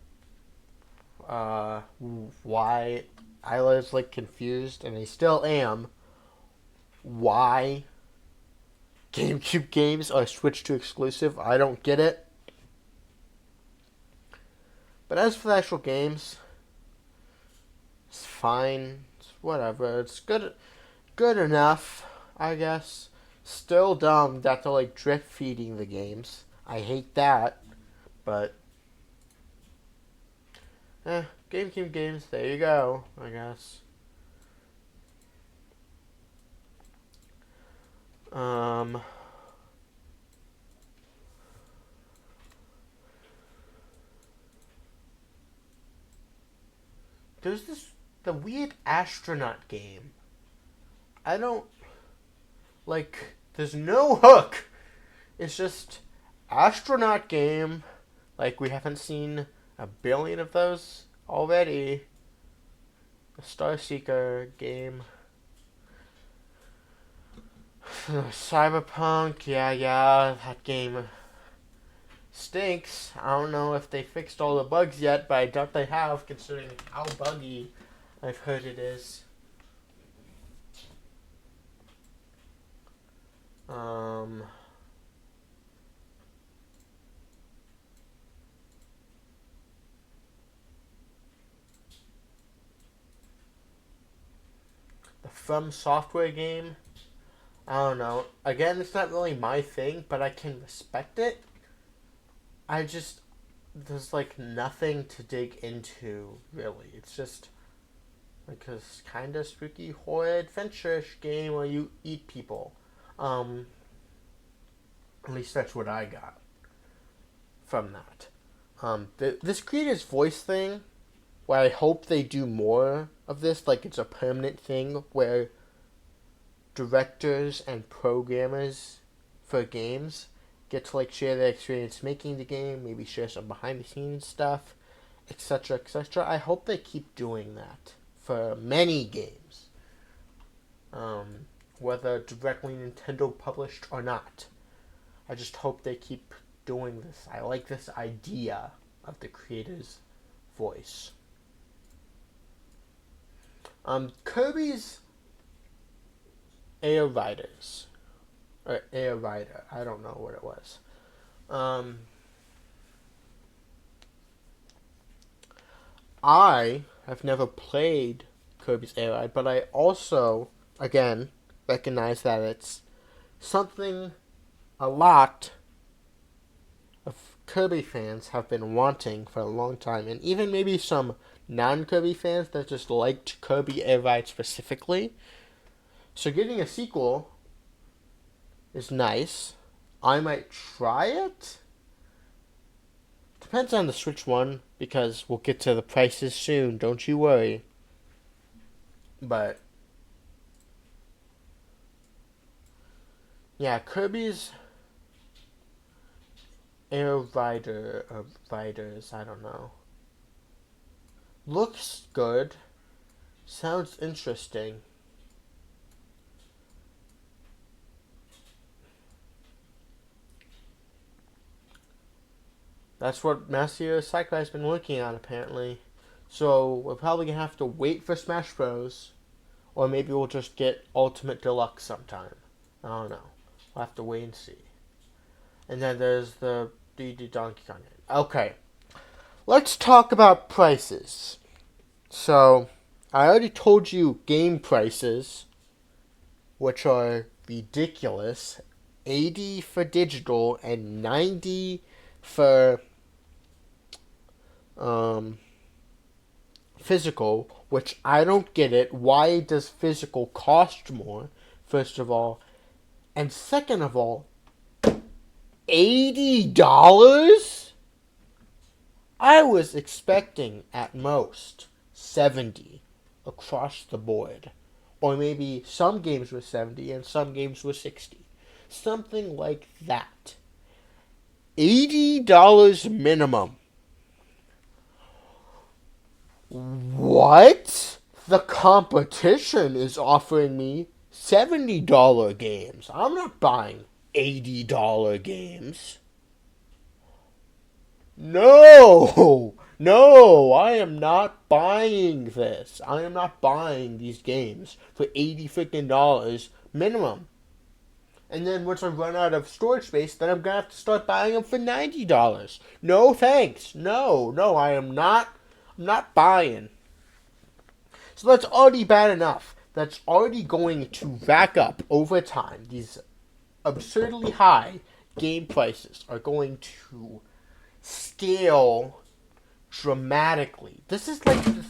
why I was, like, confused, and I still am, why GameCube games are Switch 2 exclusive. I don't get it. But as for the actual games, it's fine. whatever. It's good enough, I guess. Still dumb that they're like drip feeding the games. I hate that, but GameCube games, there you go, I guess. There's the weird astronaut game. I don't, like, there's no hook. It's just astronaut game. Like, we haven't seen a billion of those already. The Star Seeker game. Cyberpunk, yeah, that game stinks. I don't know if they fixed all the bugs yet, but I doubt they have, considering how buggy I've heard it is. The From Software game, I don't know. Again, it's not really my thing, but I can respect it. There's like nothing to dig into, really. It's just like a kind of spooky horror adventure-ish game where you eat people. At least that's what I got from that. This creator's voice thing, where I hope they do more of this, like it's a permanent thing where directors and programmers for games get to like share their experience making the game, maybe share some behind the scenes stuff, etc., etc. I hope they keep doing that for many games, whether directly Nintendo published or not. I just hope they keep doing this. I like this idea of the creator's voice. Kirby's Air Riders. Or Air Rider. I don't know what it was. I have never played Kirby's Air Ride, but I also, again, recognize that it's something a lot of Kirby fans have been wanting for a long time, and even maybe some non-Kirby fans that just liked Kirby Air Ride specifically. So getting a sequel is nice. I might try it. Depends on the Switch one, because we'll get to the prices soon, don't you worry. But yeah, Kirby's Air Rider or Riders, I don't know. Looks good. Sounds interesting. That's what Masahiro Sakurai has been working on, apparently. So we're probably going to have to wait for Smash Bros. Or maybe we'll just get Ultimate Deluxe sometime. I don't know. We'll have to wait and see. And then there's the DD Donkey Kong game. Okay. Let's talk about prices. So, I already told you game prices, which are ridiculous. 80 for digital and 90 for physical, which I don't get it. Why does physical cost more, first of all? And second of all, $80? I was expecting at most 70 across the board. Or maybe some games were 70 and some games were 60. Something like that. $80 minimum. What? The competition is offering me $70 games. I'm not buying $80 games. No, I am not buying this. I am not buying these games for $80 freaking minimum. And then once I run out of storage space, then I'm going to have to start buying them for $90. No thanks. No, I am not buying. So that's already bad enough. That's already going to rack up over time. These absurdly high game prices are going to scale dramatically. This is like this.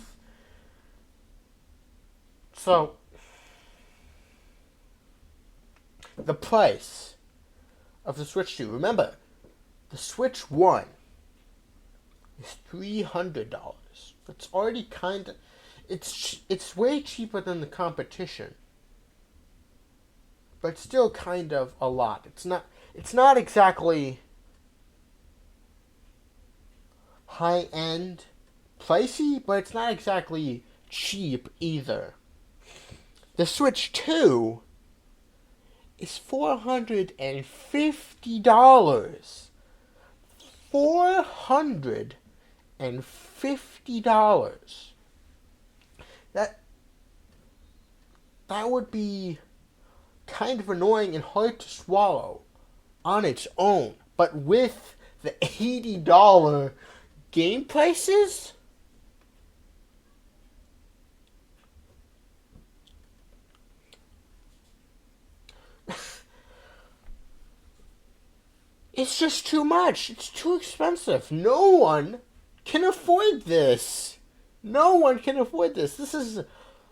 So the price of the Switch 2. Remember, the Switch 1 is $300. It's already kind of, it's way cheaper than the competition, but still kind of a lot. It's not exactly high end, pricey, but it's not exactly cheap either. The Switch 2 is $450. $450. That would be kind of annoying and hard to swallow on its own. But with the $80 game prices, it's just too much. It's too expensive. No one can afford this. No one can afford this. This is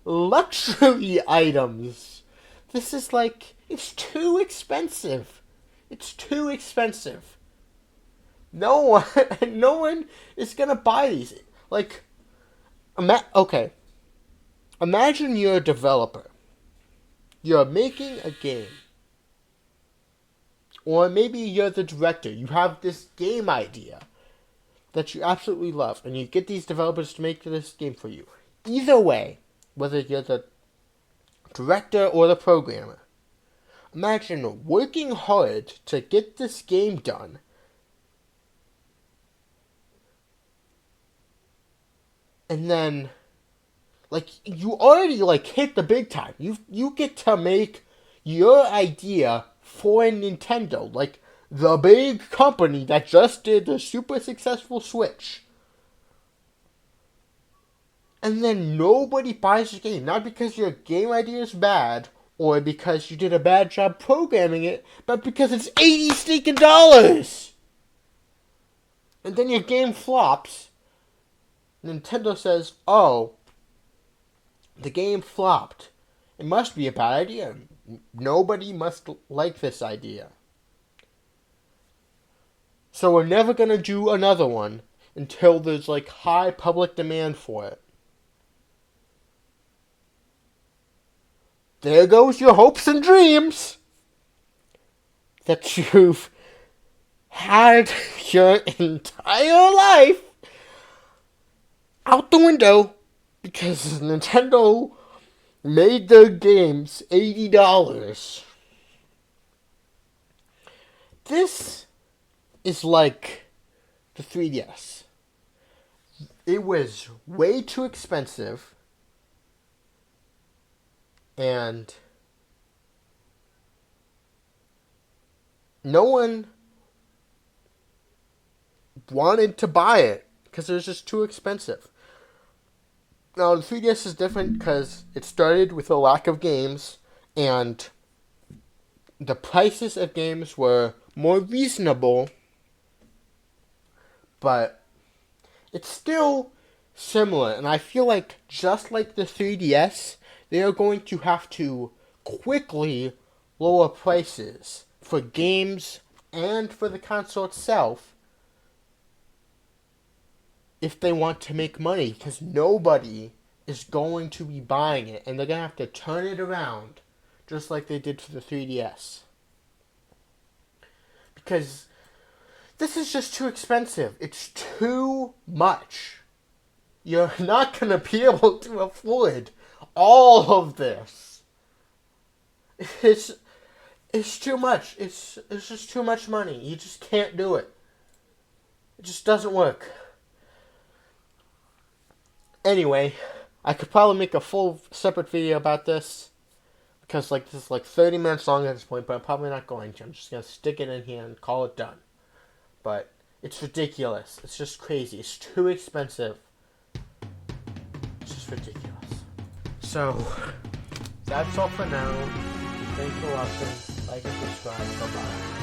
luxury items. This is like, it's too expensive. It's too expensive. No one is gonna buy these. Like, okay. Imagine you're a developer. You're making a game. Or maybe you're the director. You have this game idea that you absolutely love, and you get these developers to make this game for you. Either way, whether you're the director or the programmer, imagine working hard to get this game done, and then, like, you already, like, hit the big time. You get to make your idea for Nintendo, like the big company that just did the super successful Switch. And then nobody buys the game, not because your game idea is bad, or because you did a bad job programming it, but because it's $80 stinking dollars! And then your game flops. Nintendo says, oh, the game flopped. It must be a bad idea. Nobody must like this idea. So we're never going to do another one until there's like high public demand for it. There goes your hopes and dreams that you've had your entire life out the window because Nintendo made their games $80. This is like the 3DS. It was way too expensive, and no one wanted to buy it because it was just too expensive. Now, the 3DS is different because it started with a lack of games, and the prices of games were more reasonable, but it's still similar. And I feel like, just like the 3DS, they are going to have to quickly lower prices for games and for the console itself if they want to make money, because nobody is going to be buying it, and they're going to have to turn it around just like they did for the 3DS. Because this is just too expensive. It's too much. You're not going to be able to afford all of this. It's too much. It's just too much money. You just can't do it. It just doesn't work. Anyway, I could probably make a full separate video about this, because like this is like 30 minutes long at this point, but I'm probably not going to. I'm just going to stick it in here and call it done. But it's ridiculous. It's just crazy. It's too expensive. It's just ridiculous. So, that's all for now. Thanks for watching. Like and subscribe. Bye-bye.